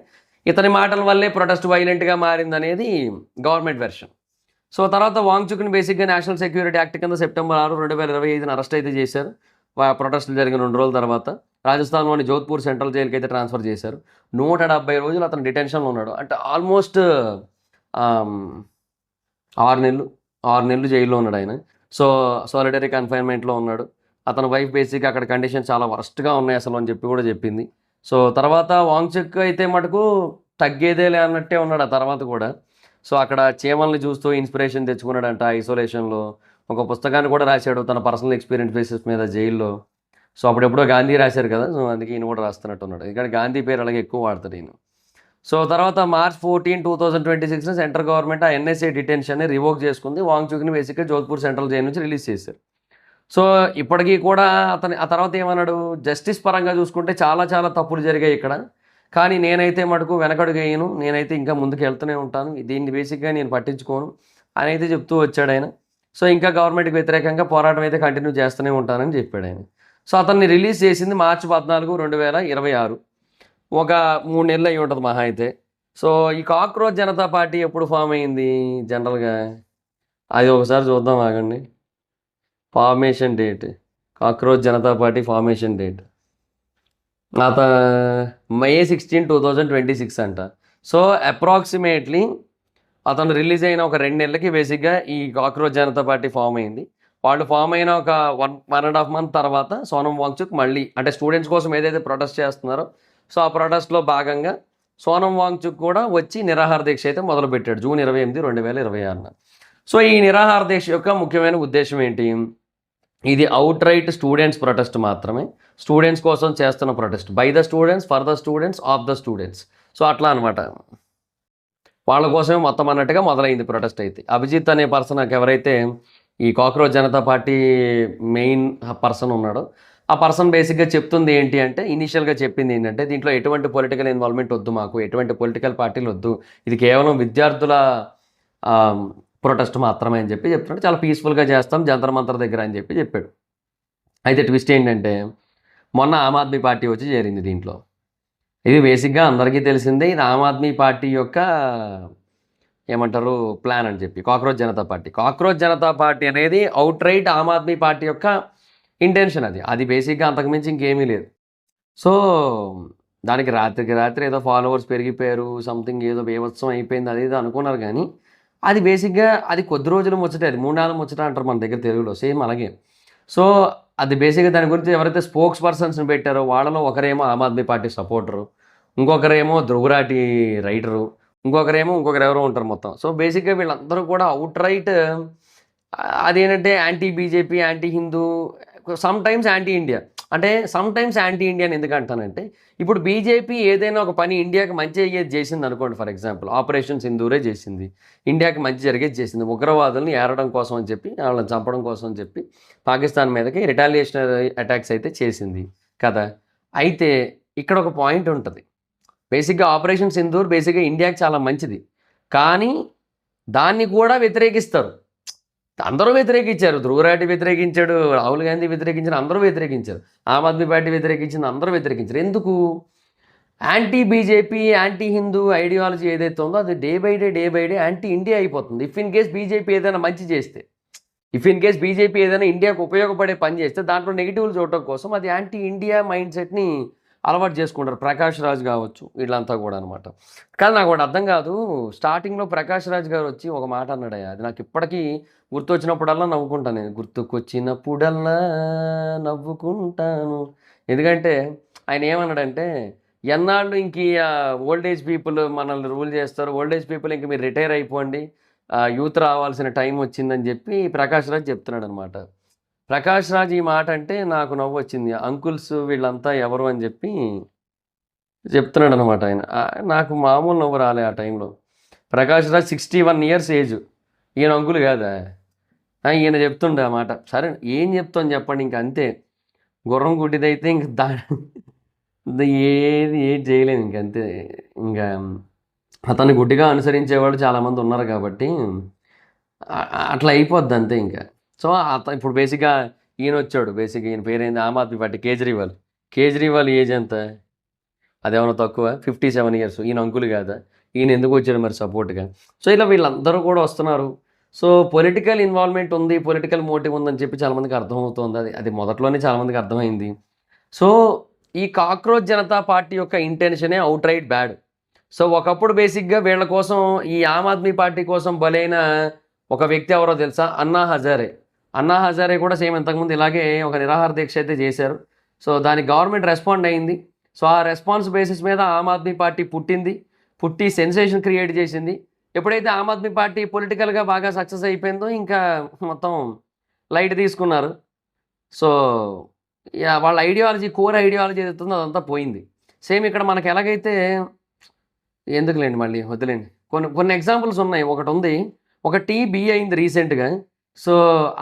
ఇతని మాటల వల్లే ప్రొటెస్ట్ వైలెంట్గా మారిందనేది గవర్నమెంట్ వెర్షన్. సో తర్వాత వాంగ్చుక్ని బేసిక్గా నేషనల్ సెక్యూరిటీ యాక్ట్ కింద సెప్టెంబర్ 6, 2025 అరెస్ట్ అయితే చేశారు. ప్రొటెస్టులు జరిగిన 2 రోజుల తర్వాత రాజస్థాన్లోని జోధ్పూర్ సెంట్రల్ జైలుకి అయితే ట్రాన్స్ఫర్ చేశారు. 170 రోజులు అతను డిటెన్షన్లో ఉన్నాడు. అంటే ఆల్మోస్ట్ 6 నెలలు జైల్లో ఉన్నాడు ఆయన. సో సాలిటరీ కన్ఫైన్మెంట్లో ఉన్నాడు. అతని వైఫ్ బేసిక్గా అక్కడ కండిషన్స్ చాలా వర్స్ట్గా ఉన్నాయి అసలు అని చెప్పి కూడా చెప్పింది. సో తర్వాత వాంగ్చుక్ అయితే మటుకు తగ్గేదేలే అన్నట్టే ఉన్నాడు ఆ తర్వాత కూడా. సో అక్కడ చీమల్ని చూస్తూ ఇన్స్పిరేషన్ తెచ్చుకున్నాడంట ఐసోలేషన్లో. ఒక పుస్తకాన్ని కూడా రాశాడు తన పర్సనల్ ఎక్స్పీరియన్స్ బేసిస్ మీద జైల్లో. సో అప్పుడెప్పుడో గాంధీ రాశారు కదా, సో అందుకే ఈయన కూడా రాస్తున్నట్టున్నాడు. ఎందుకంటే గాంధీ పేరు అలాగే ఎక్కువ వాడతాడు ఈయన. సో తర్వాత March 14, 2026 సెంట్రల్ గవర్నమెంట్ ఆ ఎన్ఎస్ఏ డిటెన్షన్ని రివోక్ చేసుకుంది. వాంగ్చుక్ని బేసిక్గా జోధ్పూర్ సెంట్రల్ జైలు నుంచి రిలీజ్ చేశారు. సో ఇప్పటికీ కూడా ఆ తర్వాత ఏమన్నాడు, జస్టిస్ పరంగా చూసుకుంటే చాలా చాలా తప్పులు జరిగాయి ఇక్కడ, కానీ నేనైతే మటుకు వెనకడుగు వేయను, నేనైతే ఇంకా ముందుకు వెళ్తూనే ఉంటాను, దీన్ని బేసిక్గా నేను పట్టించుకోను అని అయితే చెప్తూ వచ్చాడు ఆయన. సో ఇంకా గవర్నమెంట్కి వ్యతిరేకంగా పోరాటం అయితే కంటిన్యూ చేస్తూనే ఉంటానని చెప్పాడు ఆయన. సో అతన్ని రిలీజ్ చేసింది March 14, 2026. ఒక 3 నెలలు అయి ఉంటుంది మహా అయితే. సో ఈ కాక్రోచ్ జనతా పార్టీ ఎప్పుడు ఫామ్ అయింది జనరల్గా, అది ఒకసారి చూద్దాం ఆగండి. Formation date, cockroach Janata party formation date అత May 16, 2026 అంట. సో అప్రాక్సిమేట్లీ అతను రిలీజ్ అయిన ఒక 2 నెలలకి బేసిక్గా ఈ కాక్రోచ్ జనతా పార్టీ ఫామ్ అయింది. వాళ్ళు ఫామ్ అయిన ఒక 1.5 month తర్వాత సోనం వాంగ్చుక్ మళ్ళీ, అంటే స్టూడెంట్స్ కోసం ఏదైతే ప్రొటెస్ట్ చేస్తున్నారో సో ఆ ప్రొటెస్ట్లో భాగంగా సోనం వాంగ్చుక్ కూడా వచ్చి నిరాహార దీక్ష అయితే మొదలుపెట్టాడు June 28, 2026. సో ఈ నిరాహార దీక్ష యొక్క ముఖ్యమైన ఉద్దేశం ఏంటి, ఇది అవుట్ రైట్ స్టూడెంట్స్ ప్రొటెస్ట్ మాత్రమే, స్టూడెంట్స్ కోసం చేస్తున్న protest, by the students, for the students, of the students. So అట్లా అనమాట, వాళ్ళ కోసమే మొత్తం అన్నట్టుగా మొదలైంది ప్రొటెస్ట్ అయితే. అభిజిత్ అనే పర్సన్ ఎవరైతే ఈ cockroach Janata party main person ఉన్నాడో ఆ పర్సన్ బేసిక్గా చెప్తుంది ఏంటి అంటే, ఇనీషియల్గా చెప్పింది ఏంటంటే, దీంట్లో ఎటువంటి పొలిటికల్ ఇన్వాల్వ్మెంట్ వద్దు, మాకు ఎటువంటి పొలిటికల్ పార్టీలు వద్దు, ఇది కేవలం విద్యార్థుల ప్రొటెస్ట్ మాత్రమే అని చెప్పి చెప్తున్నాడు. చాలా పీస్ఫుల్గా చేస్తాం జంతర్ మంతర్ దగ్గర అని చెప్పి చెప్పాడు. అయితే ట్విస్ట్ ఏంటంటే, మొన్న ఆమ్ ఆద్మీ పార్టీ వచ్చి చేరింది దీంట్లో. ఇది బేసిక్గా అందరికీ తెలిసిందే, ఇది ఆమ్ ఆద్మీ పార్టీ యొక్క ఏమంటారు ప్లాన్ అని చెప్పి, cockroach Janata party. Cockroach Janata party అనేది out right Aam Aadmi party యొక్క ఇంటెన్షన్, అది బేసిక్గా అంతకుమించి ఇంకేమీ లేదు. సో దానికి రాత్రికి రాత్రి ఏదో ఫాలోవర్స్ పెరిగిపోయారు, సంథింగ్ ఏదో బీభత్సం అయిపోయింది అది ఏదో అనుకున్నారు, కానీ అది బేసిక్గా అది కొద్ది రోజులు ముచ్చట, అది 3-4 ముచ్చట అంటారు మన దగ్గర తెలుగులో, సేమ్ అలాగే. సో అది బేసిక్గా దాని గురించి ఎవరైతే స్పోక్స్ పర్సన్స్ని పెట్టారో వాళ్ళలో ఒకరేమో Aam Aadmi party supporter, ఇంకొకరేమో ధ్రువరాటి writer, ఇంకొకరు ఎవరో ఉంటారు మొత్తం. సో బేసిక్గా వీళ్ళందరూ కూడా అవుట్ రైట్ అదేంటంటే anti BJP, anti Hindu, some times anti India. అంటే సమ్ టైమ్స్ యాంటీ ఇండియా అని ఎందుకు అంటానంటే, ఇప్పుడు బీజేపీ ఏదైనా ఒక పని ఇండియాకి మంచి అయ్యేది చేసింది అనుకోండి, ఫర్ ఎగ్జాంపుల్ ఆపరేషన్ సింధూరే చేసింది, ఇండియాకి మంచి జరిగేది చేసింది, ఉగ్రవాదుల్ని ఏరడం కోసం అని చెప్పి, వాళ్ళని చంపడం కోసం అని చెప్పి పాకిస్తాన్ మీదకి రిటాలియేషనరీ అటాక్స్ అయితే చేసింది కదా. అయితే ఇక్కడ ఒక పాయింట్ ఉంటుంది, బేసిక్గా ఆపరేషన్ సింధూర్ బేసిక్గా ఇండియాకి చాలా మంచిది, కానీ దాన్ని కూడా వ్యతిరేకిస్తారు, అందరూ వ్యతిరేకించారు. ధ్రువరాటి వ్యతిరేకించాడు, రాహుల్ గాంధీ వ్యతిరేకించారు, అందరూ వ్యతిరేకించారు, ఆమ్ ఆద్మీ పార్టీ వ్యతిరేకించింది, అందరూ వ్యతిరేకించారు. ఎందుకు? Anti BJP, anti Hindu ideology ఏదైతే ఉందో అది day by day anti India అయిపోతుంది. ఇఫ్ ఇన్ కేస్ బీజేపీ ఏదైనా మంచి చేస్తే, ఇఫ్ ఇన్ కేస్ బీజేపీ ఏదైనా ఇండియాకు ఉపయోగపడే పని చేస్తే దాంట్లో నెగిటివ్లు చూడటం కోసం అది యాంటీ ఇండియా మైండ్ సెట్ని అలవాటు చేసుకుంటారు. ప్రకాష్ రాజ్ కావచ్చు, వీళ్ళంతా కూడా అనమాట. కానీ నాకు ఒకటి అర్థం కాదు, స్టార్టింగ్లో ప్రకాష్ రాజ్ గారు వచ్చి ఒక మాట అన్నాడయ్యా, అది నాకు ఇప్పటికీ గుర్తొచ్చినప్పుడల్లా నవ్వుకుంటాను, నేను గుర్తుకొచ్చినప్పుడల్లా నవ్వుకుంటాను. ఎందుకంటే ఆయన ఏమన్నాడంటే, ఎన్నాళ్ళు ఇంక ఓల్డేజ్ పీపుల్ మనల్ని రూల్ చేస్తారు, ఓల్డేజ్ పీపుల్ ఇంక మీరు రిటైర్ అయిపోండి, యూత్ రావాల్సిన టైం వచ్చిందని చెప్పి ప్రకాష్ రాజ్ చెప్తున్నాడు అనమాట. ప్రకాష్ రాజ్ ఈ మాట అంటే నాకు నవ్వు వచ్చింది, అంకుల్స్ వీళ్ళంతా ఎవరు అని చెప్పి చెప్తున్నాడు అనమాట ఆయన. నాకు మామూలు నవ్వు రాలే ఆ టైంలో. ప్రకాష్ రాజ్ 61 years ఏజ్, ఈయన అంకుల్ కాదా, ఈయన చెప్తుండే ఆ మాట. సరే ఏం చెప్తాను చెప్పండి, ఇంక అంతే, గుర్రం గుడ్డిదైతే ఇంక ఏది చేయలేము ఇంకంతే. ఇంకా అతన్ని గుడ్డిగా అనుసరించేవాళ్ళు చాలామంది ఉన్నారు కాబట్టి అట్లా అయిపోద్ది అంతే ఇంకా. సో ఇప్పుడు బేసిక్గా ఈయన వచ్చాడు, బేసిక్గా ఈయన పేరేంది, ఆమ్ ఆద్మీ పార్టీ, కేజ్రీవాల్ ఏజ్ ఎంత, అదేమన్నా తక్కువ, 57 years, ఈయన అంకుల్ కాదా, ఈయన ఎందుకు వచ్చాడు మరి సపోర్ట్గా. సో ఇలా వీళ్ళందరూ కూడా వస్తున్నారు. సో పొలిటికల్ ఇన్వాల్వ్మెంట్ ఉంది, పొలిటికల్ మోటివ్ ఉందని చెప్పి చాలామందికి అర్థమవుతుంది, అది మొదట్లోనే చాలామందికి అర్థమైంది. సో ఈ కాక్రోచ్ జనతా పార్టీ యొక్క ఇంటెన్షనే అవుట్ రైట్ బ్యాడ్. సో ఒకప్పుడు బేసిక్గా వీళ్ళ కోసం, ఈ ఆమ్ ఆద్మీ పార్టీ కోసం బలైన ఒక వ్యక్తి ఎవరో తెలుసా, అన్నా హజారే కూడా సేమ్ ఇంతకుముందు ఇలాగే ఒక నిరాహార దీక్ష అయితే చేశారు. సో దానికి గవర్నమెంట్ రెస్పాండ్ అయింది. సో ఆ రెస్పాన్స్ బేసిస్ మీద ఆమ్ ఆద్మీ పార్టీ పుట్టి సెన్సేషన్ క్రియేట్ చేసింది. ఎప్పుడైతే ఆమ్ ఆద్మీ పార్టీ పొలిటికల్గా బాగా సక్సెస్ అయిపోయిందో ఇంకా మొత్తం లైట్ తీసుకున్నారు. సో వాళ్ళ ఐడియాలజీ, కోర్ ఐడియాలజీ ఏదైతుందో అదంతా పోయింది. సేమ్ ఇక్కడ మనకి ఎలాగైతే ఎందుకులేండి మళ్ళీ వద్దులేండి. కొన్ని కొన్ని ఎగ్జాంపుల్స్ ఉన్నాయి. ఒకటుంది, ఒక టీ అయింది రీసెంట్‌గా. సో,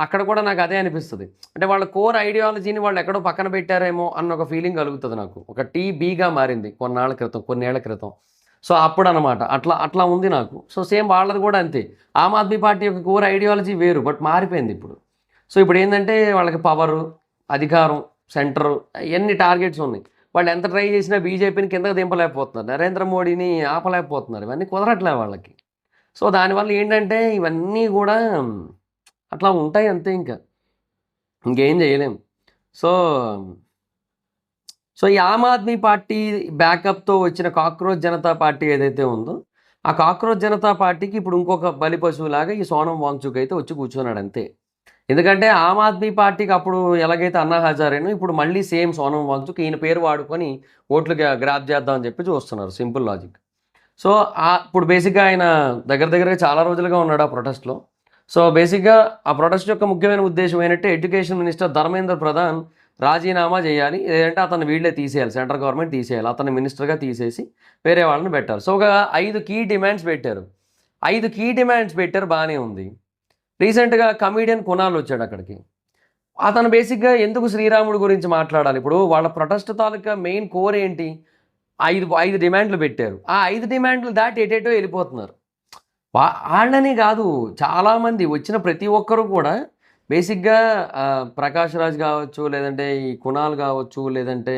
అక్కడ కూడా నాకు అదే అనిపిస్తది. అంటే వాళ్ళ కోర్ ఐడియాలజీని వాళ్ళు ఎక్కడో పక్కన పెట్టారేమో అన్న ఒక ఫీలింగ్ కలుగుతది నాకు. ఒక టీగా మారింది కొన్నేళ్ల క్రితం. సో, అప్పుడనమాట. అట్లా అట్లా ఉంది నాకు. సో, సేమ్ వాళ్ళది కూడా అంతే. ఆమ్ ఆద్మీ పార్టీ యొక్క కోర్ ఐడియాలజీ వేరు. బట్ మారిపోయింది ఇప్పుడు. సో, ఇప్పుడేందంటే వాళ్ళకి పవరు, అధికారం, సెంటరు ఇయన్నీ టార్గెట్స్ ఉన్నాయి. వాళ్ళు ఎంత ట్రై చేసినా బీజేపీని కిందకి దింపలేకపోతున్నారు. నరేంద్ర మోడీని ఆపలేకపోతున్నారు. ఇవన్నీ కుదరట్లే వాళ్ళకి. సో, దానివల్ల ఏంటంటే ఇవన్నీ కూడా అట్లా ఉంటాయి అంతే ఇంకా. ఇంకేం చేయలేం. సో, ఈ ఆమ్ ఆద్మీ పార్టీ బ్యాకప్‌తో వచ్చిన కాక్రోచ్ జనతా పార్టీ ఏదైతే ఉందో, ఆ కాక్రోచ్ జనతా పార్టీకి ఇప్పుడు ఇంకొక బలి పశువులాగా ఈ సోనం వాంగ్‌చుక్ అయితే వచ్చి కూర్చున్నాడు అంతే. ఎందుకంటే ఆమ్ ఆద్మీ పార్టీకి అప్పుడు ఎలాగైతే అన్నా హజారేనో ఇప్పుడు మళ్ళీ సేమ్ సోనం వాంగ్‌చుక్ ఈయన పేరు వాడుకొని ఓట్లు గ్రాబ్ చేద్దాం అని చెప్పి చూస్తున్నారు. Simple logic. సో, ఇప్పుడు బేసిక్‌గా ఆయన దగ్గరగా చాలా రోజులుగా ఉన్నాడు ఆ ప్రొటెస్ట్‌లో. సో, బేసిక్‌గా ఆ ప్రొటెస్ట్ యొక్క ముఖ్యమైన ఉద్దేశం ఏంటంటే ఎడ్యుకేషన్ మినిస్టర్ ధర్మేంద్ర ప్రధాన్ రాజీనామా చేయాలి. లేదంటే అతన్ని వీళ్ళే తీసేయాలి. సెంట్రల్ గవర్నమెంట్ తీసేయాలి. అతన్ని మినిస్టర్‌గా తీసేసి వేరే వాళ్ళని పెట్టాలి. సో, ఒక 5 కీ డిమాండ్స్ పెట్టారు. 5 కీ డిమాండ్స్ పెట్టారు, బానే ఉంది. రీసెంట్‌గా కమెడియన్ కునాల్ వచ్చాడు అక్కడికి. అతను బేసిక్‌గా ఎందుకు శ్రీరాముడి గురించి మాట్లాడాలి? ఇప్పుడు వాళ్ళ ప్రొటెస్ట్ తాలూకా మెయిన్ కోర్ ఏంటి? 5 డిమాండ్లు పెట్టారు. ఆ 5 డిమాండ్లు దాటి ఎటేటో వెళ్ళిపోతున్నారు. వాళ్ళని కాదు, చాలామంది వచ్చిన ప్రతి ఒక్కరు కూడా బేసిక్‌గా ప్రకాష్ రాజ్ కావచ్చు, లేదంటే ఈ కునాల్ కావచ్చు, లేదంటే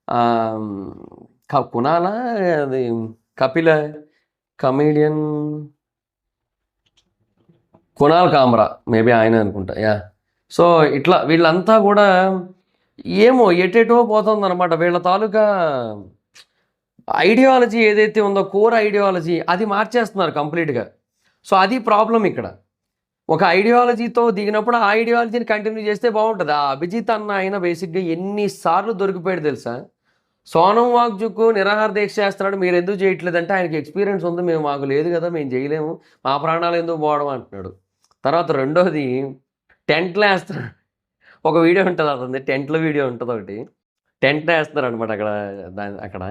ఆహ్, కునాలా అది కపిల కమెడియన్ కునాల్ కామ్రా మేబీ ఆయనే అనుకుంటా. యాహ్! సో, ఇట్లా వీళ్ళంతా కూడా ఏమో ఎటెటో పోతుందనమాట. వీళ్ళ తాలూకా ఐడియాలజీ ఏదైతే ఉందో కోర్ ఐడియాలజీ అది మార్చేస్తున్నారు కంప్లీట్‌గా. సో, అది ప్రాబ్లమ్ ఇక్కడ. ఒక ఐడియాలజీతో దిగినప్పుడు ఆ ఐడియాలజీని కంటిన్యూ చేస్తే బాగుంటుంది. ఆ అభిజిత్ అన్న ఆయన బేసిక్‌గా ఎన్ని సార్లు దొరికిపోయాడు తెలుసా? సోనం వాంగ్‌చుక్ నిరాహార దీక్ష చేస్తున్నాడు, మీరు ఎందుకు చేయట్లేదంటే ఆయనకి ఎక్స్పీరియన్స్ ఉంది, మాకు లేదు కదా, మేము చేయలేము, మా ప్రాణాలు ఎందుకు పోవడం అంటున్నాడు. తర్వాత రెండోది టెంట్లు వేస్తున్నాడు. ఒక వీడియో ఉంటుంది అతనిది, టెంట్‌లో వీడియో ఉంటుంది ఒకటి. టెంట్లు వేస్తున్నారు అనమాట అక్కడ అక్కడ.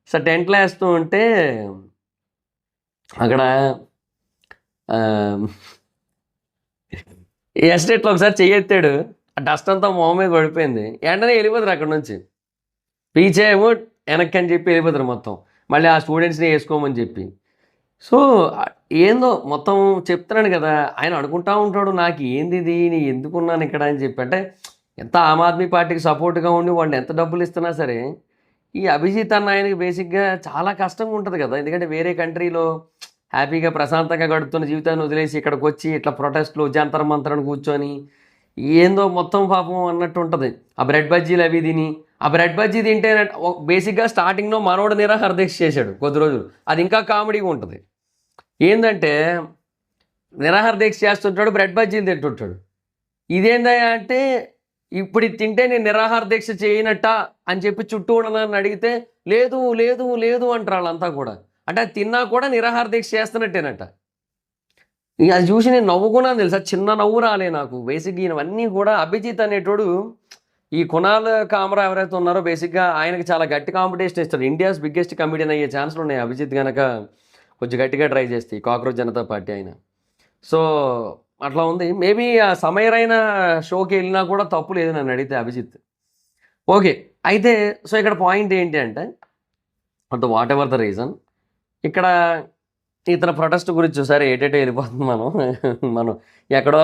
సో, టెంట్లు వేస్తూ ఉంటే అక్కడ ఎస్టేట్లో ఒకసారి చెయ్యెత్తాడు, ఆ డస్ట్ అంతా మొహం మీద పడిపోయింది. వెంటనే వెళ్ళిపోతారు అక్కడ నుంచి. పీచే ఏమో వెనక్కి అని చెప్పి వెళ్ళిపోతారు మొత్తం. మళ్ళీ ఆ స్టూడెంట్స్ని వేసుకోమని చెప్పి. సో, ఏందో మొత్తం చెప్తున్నాను కదా, ఆయన అనుకుంటా ఉంటాడు నాకు ఏంది ఇది, నేను ఎందుకున్నాను ఇక్కడ అని చెప్పి. అంటే ఎంత ఆమ్ ఆద్మీ పార్టీకి సపోర్ట్గా ఉండి వాళ్ళు ఎంత డబ్బులు ఇస్తున్నా సరే ఈ అభిజిత్ అన్న ఆయనకి బేసిక్‌గా చాలా కష్టంగా ఉంటుంది కదా. ఎందుకంటే వేరే కంట్రీలో హ్యాపీగా ప్రశాంతంగా గడుపుతున్న జీవితాన్ని వదిలేసి ఇక్కడికొచ్చి ఇట్లా ప్రొటెస్ట్‌లు జంతర్ మంతర్ అని కూర్చొని ఏందో మొత్తం పాపం అన్నట్టు ఉంటుంది. ఆ బ్రెడ్ బజ్జీలు అవి తిని, ఆ బ్రెడ్ బజ్జీ తింటే బేసిక్‌గా స్టార్టింగ్‌లో మనోడు నిరాహార దీక్ష చేశాడు కొద్ది రోజులు. అది ఇంకా కామెడీగా ఉంటుంది. ఏందంటే నిరాహార దీక్ష చేస్తుంటాడు, బ్రెడ్ బజ్జీలు తింటుంటాడు. ఇదేందయ్యా అంటే ఇప్పుడు ఇది తింటే నేను నిరాహార దీక్ష చేయనట్టా అని చెప్పి చుట్టూ ఉన్నదాన్ని అడిగితే లేదు లేదు లేదు అంటారు వాళ్ళంతా కూడా. అంటే అది తిన్నా కూడా నిరాహార దీక్ష చేస్తున్నట్టేనట. ఇక అది చూసి నేను నవ్వుకున్నాను తెలుసా, చిన్న నవ్వు రాలే నాకు. బేసిక్‌గా ఇవన్నీ కూడా అభిజిత్ అనేటోడు ఈ కునాల్ కామ్రా ఎవరైతే ఉన్నారో బేసిక్‌గా ఆయనకి చాలా గట్టి కాంపిటీషన్ ఇస్తాడు. ఇండియాస్ బిగ్గెస్ట్ కమెడియన్ అయ్యే ఛాన్స్‌లు ఉన్నాయి అభిజిత్ గనక కొంచెం గట్టిగా ట్రై చేస్తే ఈ కాక్రోచ్ జనతా పార్టీ ఆయన. సో, అట్లా ఉంది. మేబీ ఆ సమీరైన షోకి వెళ్ళినా కూడా తప్పు లేదు నన్ను అడిగితే అభిజిత్. ఓకే. అయితే సో, ఇక్కడ పాయింట్ ఏంటి అంటే వాట్ ఎవర్ ద రీజన్ ఇక్కడ ఇతని ప్రొటెస్ట్ గురించి చూసారా ఏటేటో వెళ్ళిపోతుంది మనం. మనం ఎక్కడో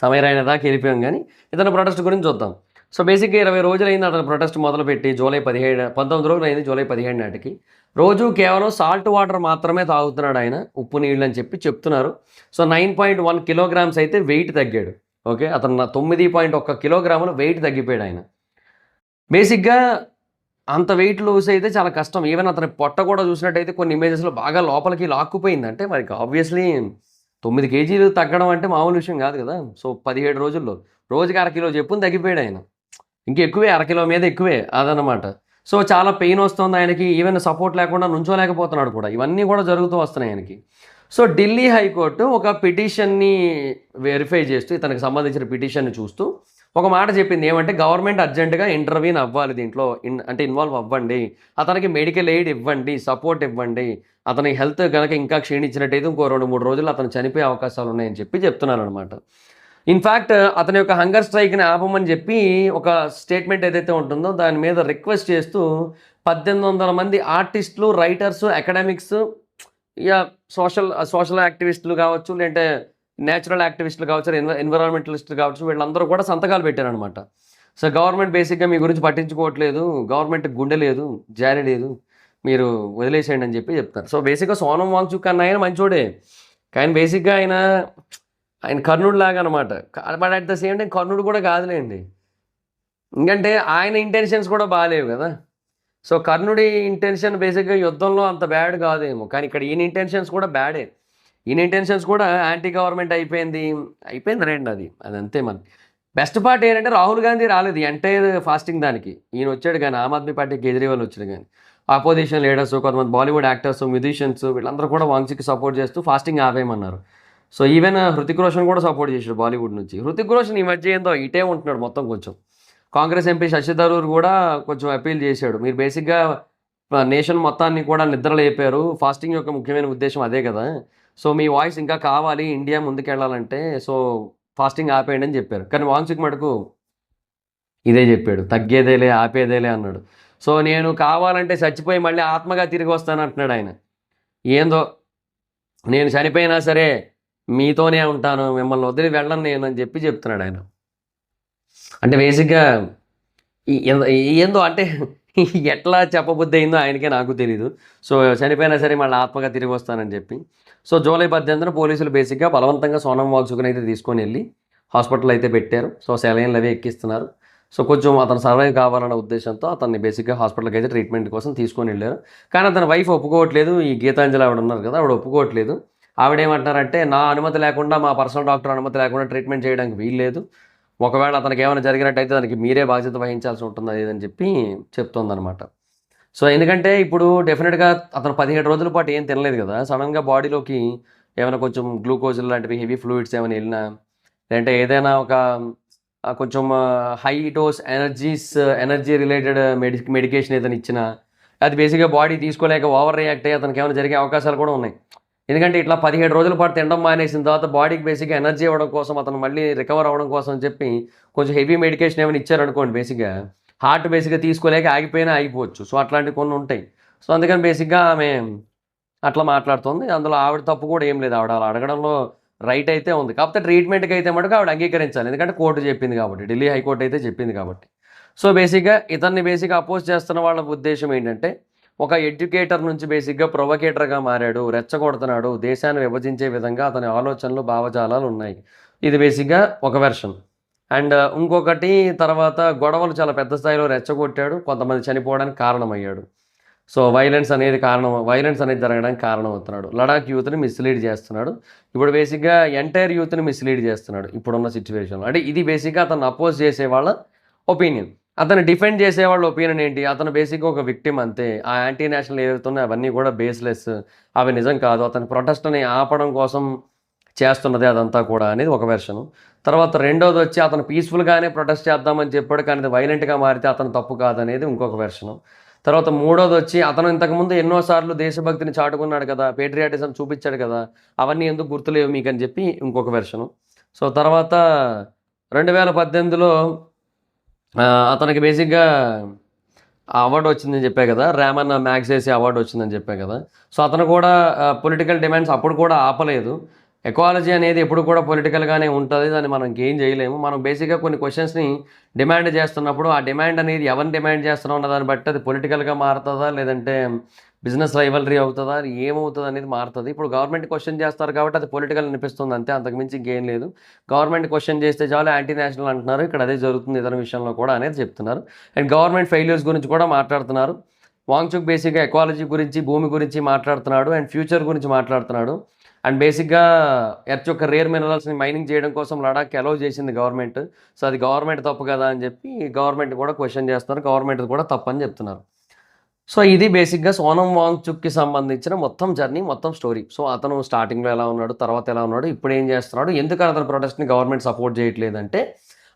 సమీరైన దాకా వెళ్ళిపోయాం కానీ ఇతని ప్రొటెస్ట్ గురించి చూద్దాం. సో, బేసిక్‌గా 20 రోజులైంది అతను ప్రొటెస్ట్ మొదలుపెట్టి. 19 రోజులు అయింది జూలై 17 నాటికి. రోజు కేవలం సాల్ట్ వాటర్ మాత్రమే తాగుతున్నాడు ఆయన, ఉప్పు నీళ్ళు అని చెప్పి చెప్తున్నారు. సో, 9.1 కిలోగ్రామ్స్ అయితే వెయిట్ తగ్గాడు. ఓకే. అతను 9.1 కిలోగ్రాములు వెయిట్ తగ్గిపోయాడు ఆయన. బేసిక్‌గా అంత వెయిట్ లూజ్ అయితే చాలా కష్టం. ఈవెన్ అతని పొట్ట కూడా చూసినట్టయితే కొన్ని ఇమేజెస్‌లో బాగా లోపలికి లాక్కుపోయింది. అంటే మరి ఆబ్వియస్లీ 9 కేజీలు తగ్గడం అంటే మామూలు విషయం కాదు కదా. సో, 17 రోజుల్లో రోజుకి అర కిలో చెప్పున తగ్గిపోయాడు ఆయన. ఇంకెక్కువే, అర కిలో మీద ఎక్కువే అదనమాట. సో, చాలా పెయిన్ వస్తుంది ఆయనకి. ఈవెన్ సపోర్ట్ లేకుండా నుంచోలేకపోతున్నాడు కూడా. ఇవన్నీ కూడా జరుగుతూ వస్తున్నాయి ఆయనకి. సో, ఢిల్లీ హైకోర్టు ఒక పిటిషన్‌ని వెరిఫై చేస్తూ, ఇతనికి సంబంధించిన పిటిషన్‌ని చూస్తూ ఒక మాట చెప్పింది ఏమంటే, గవర్నమెంట్ అర్జెంట్‌గా ఇంటర్వ్యూన్ అవ్వాలి దీంట్లో. అంటే ఇన్వాల్వ్ అవ్వండి. అతనికి మెడికల్ ఎయిడ్ ఇవ్వండి, సపోర్ట్ ఇవ్వండి. అతని హెల్త్ గనక ఇంకా క్షీణించినట్టయితే ఇంకో 2, 3 రోజుల్లో అతను చనిపోయే అవకాశాలున్నాయని చెప్తున్నారనమాట. ఇన్‌ఫాక్ట్ అతని యొక్క హంగర్ స్ట్రైక్‌ని ఆపమని చెప్పి ఒక స్టేట్మెంట్ ఏదైతే ఉంటుందో దాని మీద రిక్వెస్ట్ చేస్తూ 1800 మంది ఆర్టిస్టులు, రైటర్స్, అకాడమిక్స్, యాహ్! సోషల్ యాక్టివిస్టులు కావచ్చు, లేదంటే నేచురల్ యాక్టివిస్టులు కావచ్చు, ఎన్విరాన్మెంటలిస్టులు కావచ్చు, వీళ్ళందరూ కూడా సంతకాలు పెట్టారనమాట. సో, గవర్నమెంట్ బేసిక్‌గా మీ గురించి పట్టించుకోవట్లేదు. గవర్నమెంట్‌కి గుండె లేదు, జాలి లేదు. మీరు వదిలేసేయండి అని చెప్పి చెప్తారు. సో, బేసిక్‌గా సోనం వాంగ్‌చుక్ అన్న ఆయన మంచోడే. కానీ బేసిక్‌గా ఆయన కర్ణుడిలాగా అనమాట. But at the same time కర్ణుడు కూడా కాదులేండి. ఎందుకంటే ఆయన ఇంటెన్షన్స్ కూడా బాలేవు కదా! సో, కర్ణుడి ఇంటెన్షన్ బేసిక్‌గా యుద్ధంలో అంత బ్యాడ్ కాదేమో. కానీ ఇక్కడ ఈయన ఇంటెన్షన్స్ కూడా బ్యాడే. ఈయన ఇంటెన్షన్స్ కూడా యాంటీ గవర్నమెంట్ అయిపోయిందిలెండి అది. అదంతే మరి. బెస్ట్ పార్ట్ ఏంటంటే రాహుల్ గాంధీ రాలేదు ఈ ఎంటైర్ ఫాస్టింగ్ దానికి. ఈయన వచ్చాడు గానీ, ఆమ్ ఆద్మీ పార్టీ కేజ్రీవాల్ వచ్చాడు గానీ. అపోజిషన్ లీడర్స్, కొంతమంది బాలీవుడ్ యాక్టర్స్, మ్యూజిషియన్స్ వీళ్ళందరూ కూడా వాంగ్‌చుక్‌కి సపోర్ట్ చేస్తూ ఫాస్టింగ్ ఆపేయమన్నారు. సో, ఈవెన్ హృతిక్ రోషన్ కూడా సపోర్ట్ చేసాడు బాలీవుడ్ నుంచి. హృతిక్ రోషన్ ఈ మధ్య ఏందో ఇటే ఉంటున్నాడు మొత్తం కొంచెం. కాంగ్రెస్ ఎంపీ శశి థరూర్ కూడా కొంచెం అప్పీల్ చేశాడు. మీరు బేసిక్‌గా నేషన్ మొత్తాన్ని కూడా నిద్ర లేపారు. ఫాస్టింగ్ యొక్క ముఖ్యమైన ఉద్దేశ్యం అదే కదా! సో, మీ వాయిస్ ఇంకా కావాలి ఇండియా ముందుకెళ్ళాలంటే, సో, ఫాస్టింగ్ ఆపేయండి అని చెప్పారు. కానీ వాంగ్‌చుక్ మటుకు ఇదే చెప్పాడు. తగ్గేదేలే, ఆపేదేలే అన్నాడు. సో, నేను కావాలంటే చచ్చిపోయి మళ్ళీ ఆత్మగా తిరిగి వస్తానంటున్నాడు ఆయన. ఏందో నేను చనిపోయినా సరే మీతోనే ఉంటాను. మిమ్మల్ని వదిలి వెళ్ళను నేను అని చెప్తున్నాడు ఆయన. అంటే బేసిక్‌గా ఏందో అంటే ఎట్లా చెప్పబుద్ధి అయిందో ఆయనకే నాకు తెలీదు. సో, చనిపోయినా సరే మళ్ళీ ఆత్మగా తిరిగి వస్తానని చెప్పి. సో, జూలై 18న పోలీసులు బేసిక్‌గా బలవంతంగా సోనం వాంగ్‌చుక్‌ని అయితే తీసుకొనెళ్ళి హాస్పిటల్‌లో అయితే పెట్టారు. సో, సెలైన్‌లు అవి ఎక్కిస్తున్నారు. సో, కొంచెం అతను సర్వైవ్ కావాలన్న ఉద్దేశంతో అతన్ని బేసిక్‌గా హాస్పిటల్‌కి అయితే ట్రీట్మెంట్ కోసం తీసుకొనెళ్ళారు. కానీ అతని వైఫ్ ఒప్పుకోవట్లేదు. ఈ గీతాంజలి ఆవిడ ఉన్నారు కదా! ఆవిడ ఒప్పుకోవట్లేదు. ఆవిడేమంటున్నారంటే, నా అనుమతి లేకుండా, మా పర్సనల్ డాక్టర్ అనుమతి లేకుండా ట్రీట్మెంట్ చేయడానికి వీల్లేదు. ఒకవేళ అతనికేమైనా జరిగినట్టయితే దానికి మీరే బాధ్యత వహించాల్సి ఉంటుంది అది అని చెప్పి చెప్తోందనమాట. సో, ఎందుకంటే ఇప్పుడు డెఫినిట్‌గా అతను 17 రోజుల పాటు ఏం తినలేదు కదా! సడెన్‌గా బాడీలోకి ఏమైనా కొంచెం గ్లూకోజులు లాంటివి హెవీ ఫ్లూయిడ్స్ ఏమైనా ఎళ్ళినా, లేదంటే ఏదైనా ఒక కొంచెం high dose energy related medication ఏదైనా ఇచ్చినా, అది బేసిక్‌గా బాడీ తీసుకోలేక ఓవర్ రియాక్ట్ అయ్యి అతనికేమైనా జరిగే అవకాశాలు కూడా ఉన్నాయి. ఎందుకంటే ఇట్లా 17 రోజుల పాటు తినడం మానేసిన తర్వాత బాడీకి బేసిక్‌గా ఎనర్జీ ఇవ్వడం కోసం, అతను మళ్ళీ రికవర్ అవ్వడం కోసం అని చెప్పి కొంచెం హెవీ మెడికేషన్ ఏమైనా ఇచ్చారనుకోండి బేసిక్‌గా, హార్ట్ బేసిక్‌గా తీసుకోలేక ఆగిపోయినా ఆగిపోవచ్చు. సో, అట్లాంటివి కొన్ని ఉంటాయి. సో, అందుకని బేసిక్‌గా ఆమె అట్లా మాట్లాడుతుంది. అందులో ఆవిడ తప్పు కూడా ఏం లేదు. ఆవిడ అలా అడగడంలో రైట్ అయితే ఉంది. కాకపోతే ట్రీట్మెంట్‌కి అయితే మటుకు ఆవిడ అంగీకరించాలి. ఎందుకంటే కోర్ట్ చెప్పింది కాబట్టి. ఢిల్లీ హైకోర్ట్ అయితే చెప్పింది కాబట్టి. సో, బేసిక్‌గా ఇతన్ని అపోజ్ చేస్తున్న వాళ్ళ ఉద్దేశ్యం ఏంటంటే, ఒక ఎడ్యుకేటర్ నుంచి బేసిక్‌గా ప్రొవొకేటర్‌గా మారాడు, రెచ్చగొడుతున్నాడు, దేశాన్ని విభజించే విధంగా అతని ఆలోచనలు, భావజాలాలు ఉన్నాయి. ఇది బేసిక్‌గా ఒక వెర్షన్. అండ్ ఇంకొకటి తర్వాత గొడవలు చాలా పెద్ద స్థాయిలో రెచ్చగొట్టాడు. కొంతమంది చనిపోవడానికి కారణమయ్యాడు. సో, వైలెన్స్ అనేది జరగడానికి కారణమవుతున్నాడు. లడాక్ యూత్‌ని మిస్‌లీడ్ చేస్తున్నాడు. ఇప్పుడు బేసిక్‌గా ఎంటైర్ యూత్‌ని మిస్‌లీడ్ చేస్తున్నాడు ఇప్పుడున్న సిట్యుయేషన్‌లో. అంటే ఇది బేసిక్‌గా అతన్ని అపోజ్ చేసే వాళ్ళ ఒపీనియన్. అతన్ని డిఫెండ్ చేసేవాళ్ళ ఒపీనియన్ ఏంటి? అతను బేసిక్‌గా ఒక విక్టిమ్ అంతే. ఆ యాంటీ నేషనల్ ఏవైతే ఉన్నాయో అవన్నీ కూడా బేస్‌లెస్. అవి నిజం కాదు. అతని ప్రొటెస్ట్‌ని ఆపడం కోసం చేస్తున్నదే అదంతా కూడా అనేది ఒక వెర్షను. తర్వాత రెండోదొచ్చి అతను పీస్‌ఫుల్‌గానే ప్రొటెస్ట్ చేద్దామని చెప్పాడు. కానీ అది వైలెంట్‌గా మారితే అతను తప్పు కాదనేది ఇంకొక వెర్షను. తర్వాత మూడోదొచ్చి అతను ఇంతకుముందు ఎన్నో సార్లు దేశభక్తిని చాటుకున్నాడు కదా! పేట్రియాటిజం చూపిచ్చాడు కదా! అవన్నీ ఎందుకు గుర్తులేవు మీకని చెప్పి ఇంకొక వెర్షను. సో, తర్వాత 2018లో అతనికి బేసిక్‌గా ఆ అవార్డ్ వచ్చిందని చెప్పా కదా! రామన్ మ్యాగ్సెసే అవార్డ్ వచ్చిందని చెప్పా కదా! సో, అతను కూడా పొలిటికల్ డిమాండ్స్ అప్పుడు కూడా ఆపలేదు. ఎకాలజీ అనేది ఎప్పుడు కూడా పొలిటికల్‌గానే ఉంటది. దాన్ని మనం ఇంకేం చేయలేము. మనం బేసిక్‌గా కొన్ని క్వెషన్స్‌ని డిమాండ్ చేస్తున్నప్పుడు, ఆ డిమాండ్ అనేది ఎవరిని డిమాండ్ చేస్తున్నాం అన్న దాన్ని బట్టి అది పొలిటికల్‌గా మారుతదా? లేదంటే బిజినెస్ రైవల్రీ అవుతదా? ఏమవుతది అనేది మారుతది. ఇప్పుడు గవర్నమెంట్ క్వెషన్ చేస్తారు కాబట్టి అది పొలిటికల్ అనిపిస్తుంది అంతే. అంతకు మించి ఇంకేం లేదు. గవర్నమెంట్ క్వెషన్ చేస్తే చాలు యాంటీ నేషనల్ అంటున్నారు. ఇక్కడ అదే జరుగుతుంది ఇతర విషయంలో కూడా అనేది చెప్తున్నారు. అండ్ గవర్నమెంట్ ఫెయిల్యూర్స్ గురించి కూడా మాట్లాడుతున్నారు. వాంగ్‌చుక్ బేసిక్‌గా ఎకాలజీ గురించి, భూమి గురించి మాట్లాడుతున్నాడు. అండ్ ఫ్యూచర్ గురించి మాట్లాడుతున్నాడు. అండ్ బేసిక్‌గా ఎర్త్ యొక్క రేర్ మినరల్స్‌ని మైనింగ్ చేయడం కోసం లడాఖ్‌కి అలౌ చేసింది గవర్నమెంట్. సో, అది గవర్నమెంట్ తప్పు కదా అని చెప్పి గవర్నమెంట్ కూడా క్వెషన్ చేస్తున్నారు. గవర్నమెంట్‌ది కూడా తప్పని చెప్తున్నారు. సో, ఇది బేసిక్‌గా సోనం వాంగ్‌చుక్‌కి సంబంధించిన మొత్తం జర్నీ, మొత్తం స్టోరీ. సో, అతను స్టార్టింగ్‌లో ఎలా ఉన్నాడు, తర్వాత ఎలా ఉన్నాడు, ఇప్పుడు ఏం చేస్తున్నాడు, ఎందుకని అతని ప్రొటెస్ట్‌ని గవర్నమెంట్ సపోర్ట్ చేయట్లేదంటే,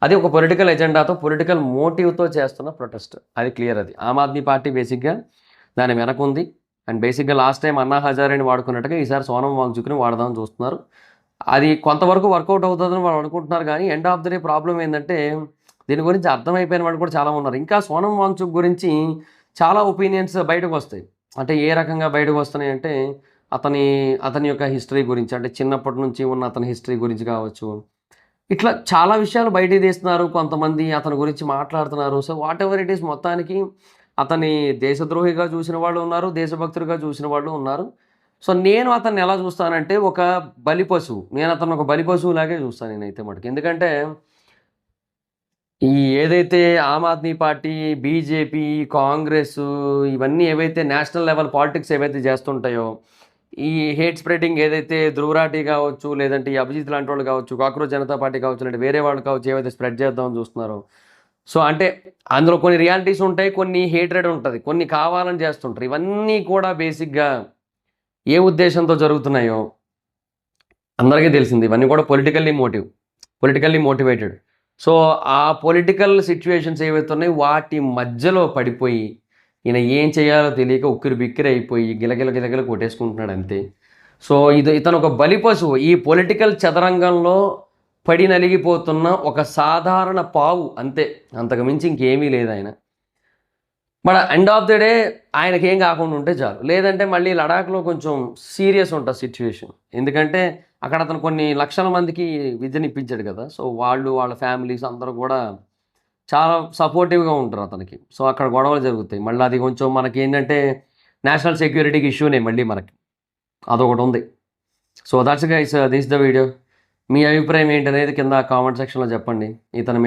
అది ఒక పొలిటికల్ ఎజెండాతో, పొలిటికల్ మోటివ్‌తో చేస్తున్న ప్రొటెస్ట్. అది క్లియర్ అది. ఆమ్ ఆద్మీ పార్టీ బేసిక్‌గా దాని వెనకుంది. అండ్ బేసిక్‌గా లాస్ట్ టైమ్ అన్నా హజారేని వాడుకున్నట్టుగా ఈసారి సోనం వాంగ్‌చుక్‌ని వాడదామని చూస్తున్నారు. అది కొంతవరకు వర్కౌట్ అవుతుందని వాళ్ళు అనుకుంటున్నారు కానీ, end of the day problem ఏందంటే, దీని గురించి అర్థమైపోయిన వాళ్ళు కూడా చాలా ఉన్నారు. ఇంకా సోనం వాంగ్‌చుక్ గురించి చాలా ఒపీనియన్స్ బయటకొస్తాయి. అంటే ఏ రకంగా బయటకొస్తున్నాయంటే, అతని అతని యొక్క హిస్టరీ గురించి, అంటే చిన్నప్పటి నుంచి ఉన్న అతని హిస్టరీ గురించి కావచ్చు. ఇట్లా చాలా విషయాలు బయటికి తీస్తున్నారు. కొంతమంది అతని గురించి మాట్లాడుతున్నారు. సో, వాటెవర్ ఇట్ ఈస్ మొత్తానికి అతన్ని దేశద్రోహిగా చూసిన వాళ్ళు ఉన్నారు. దేశభక్తుడిగా చూసిన వాళ్ళు ఉన్నారు. సో, నేను అతన్ని ఎలా చూస్తానంటే ఒక బలి పశువు. నేను అతన్ని ఒక బలి పశువులాగే చూస్తాను నేనైతే మటుకు. ఎందుకంటే ఈ ఏదైతే ఆమ్ ఆద్మీ పార్టీ, బీజేపీ, కాంగ్రెసు ఇవన్నీ ఏవైతే నేషనల్ లెవెల్ పాలిటిక్స్ ఏవైతే చేస్తుంటాయో, ఈ హేట్ స్ప్రెడింగ్ ఏదైతే ధ్రువరాటి కావచ్చు, లేదంటే ఈ అభిజిత్ లాంటి వాళ్ళు కావచ్చు, కాక్రోచ్ జనతా పార్టీ కావచ్చు, లేదంటే వేరే వాళ్ళు కావచ్చు, ఏవైతే స్ప్రెడ్ చేద్దామని చూస్తున్నారో. సో, అంటే అందులో కొన్ని రియాలిటీస్ ఉంటాయి. కొన్ని హేట్రెడ్ ఉంటది. కొన్ని కావాలని చేస్తుంటారు. ఇవన్నీ కూడా బేసిక్‌గా ఏ ఉద్దేశంతో జరుగుతున్నాయో అందరికీ తెలిసింది. ఇవన్నీ కూడా పొలిటికల్లీ మోటివేటెడ్. సో, ఆ పొలిటికల్ సిట్యుయేషన్స్ ఏవైతే ఉన్నాయో వాటి మధ్యలో పడిపోయి, ఈయన ఏం చేయాలో తెలియక ఉక్కిరిబిక్కిరైపోయి గిలగిల గిలగిల కొట్టేసుకుంటున్నాడు అంతే. సో, ఇతను ఒక బలి పశువు. ఈ పొలిటికల్ చదరంగంలో పడి నలిగిపోతున్న ఒక సాధారణ పావు అంతే. అంతకు మించి ఇంకేమీ లేదాయన. But end of the day ఆయనకేం కాకుండా ఉంటే చాలు. లేదంటే మళ్ళీ లడాఖ్‌లో కొంచెం సీరియస్ ఉంటది సిట్యుయేషన్. ఎందుకంటే అక్కడ అతను కొన్ని లక్షల మందికి విద్యనిప్పించాడు కదా! సో, వాళ్ళ ఫ్యామిలీస్ అందరూ కూడా చాలా సపోర్టివ్‌గా ఉంటారు అతనికి. సో, అక్కడ గొడవలు జరుగుతాయి. మళ్ళీ అది కొంచెం మనకేంటంటే నేషనల్ సెక్యూరిటీకి ఇష్యూనే మళ్ళీ మనకి. అదొకటుంది. So, that's guys this the video. మీ అభిప్రాయం ఏంటనేది కింద కామెంట్ సెక్షన్‌లో చెప్పండి. ఇతని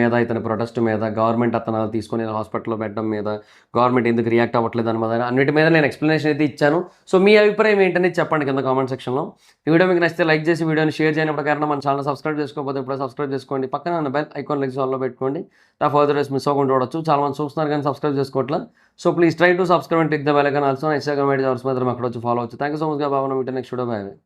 ప్రొటెస్ట్ మీద, గవర్నమెంట్ అతను తీసుకొని హాస్పిటల్‌లో పెట్టడం మీద, గవర్నమెంట్ ఎందుకు రియాక్ట్ అవ్వట్లేదు అని మీద అన్నిటి మీద నేను ఎక్స్‌ప్లనేషన్ అయితే ఇచ్చాను. సో, మీ అభిప్రాయం ఏంటనేది చెప్పండి కింద కామెంట్ సెక్షన్‌లో. ఈ వీడియో మీకు నచ్చితే లైక్ చేసి వీడియోని షేర్ చేయనప్పుడు కారణం మన ఛానల్ సబ్స్క్రైబ్ చేసుకోకపోతే ఇప్పుడే సబ్స్క్రైబ్ చేసుకోండి. పక్కన ఉన్న బెల్ ఐకాన్ లెగ్స్ ఆన్‌లో పెట్టుకోండి. నా ఫర్దర్ డేస్ మిస్ అవ్వకుండా చూడొచ్చు. చాలా మంది చూస్తున్నారు కానీ సబ్స్క్రైబ్ చేసుకోవట్లే. So, please try to subscribe and click the bell icon also. Instagram ID మాత్రం అక్కడ వచ్చి ఫాలో అవ్వచ్చు. థాంక్ యూ సో మచ్‌గా బాబు. Meet next video. బై.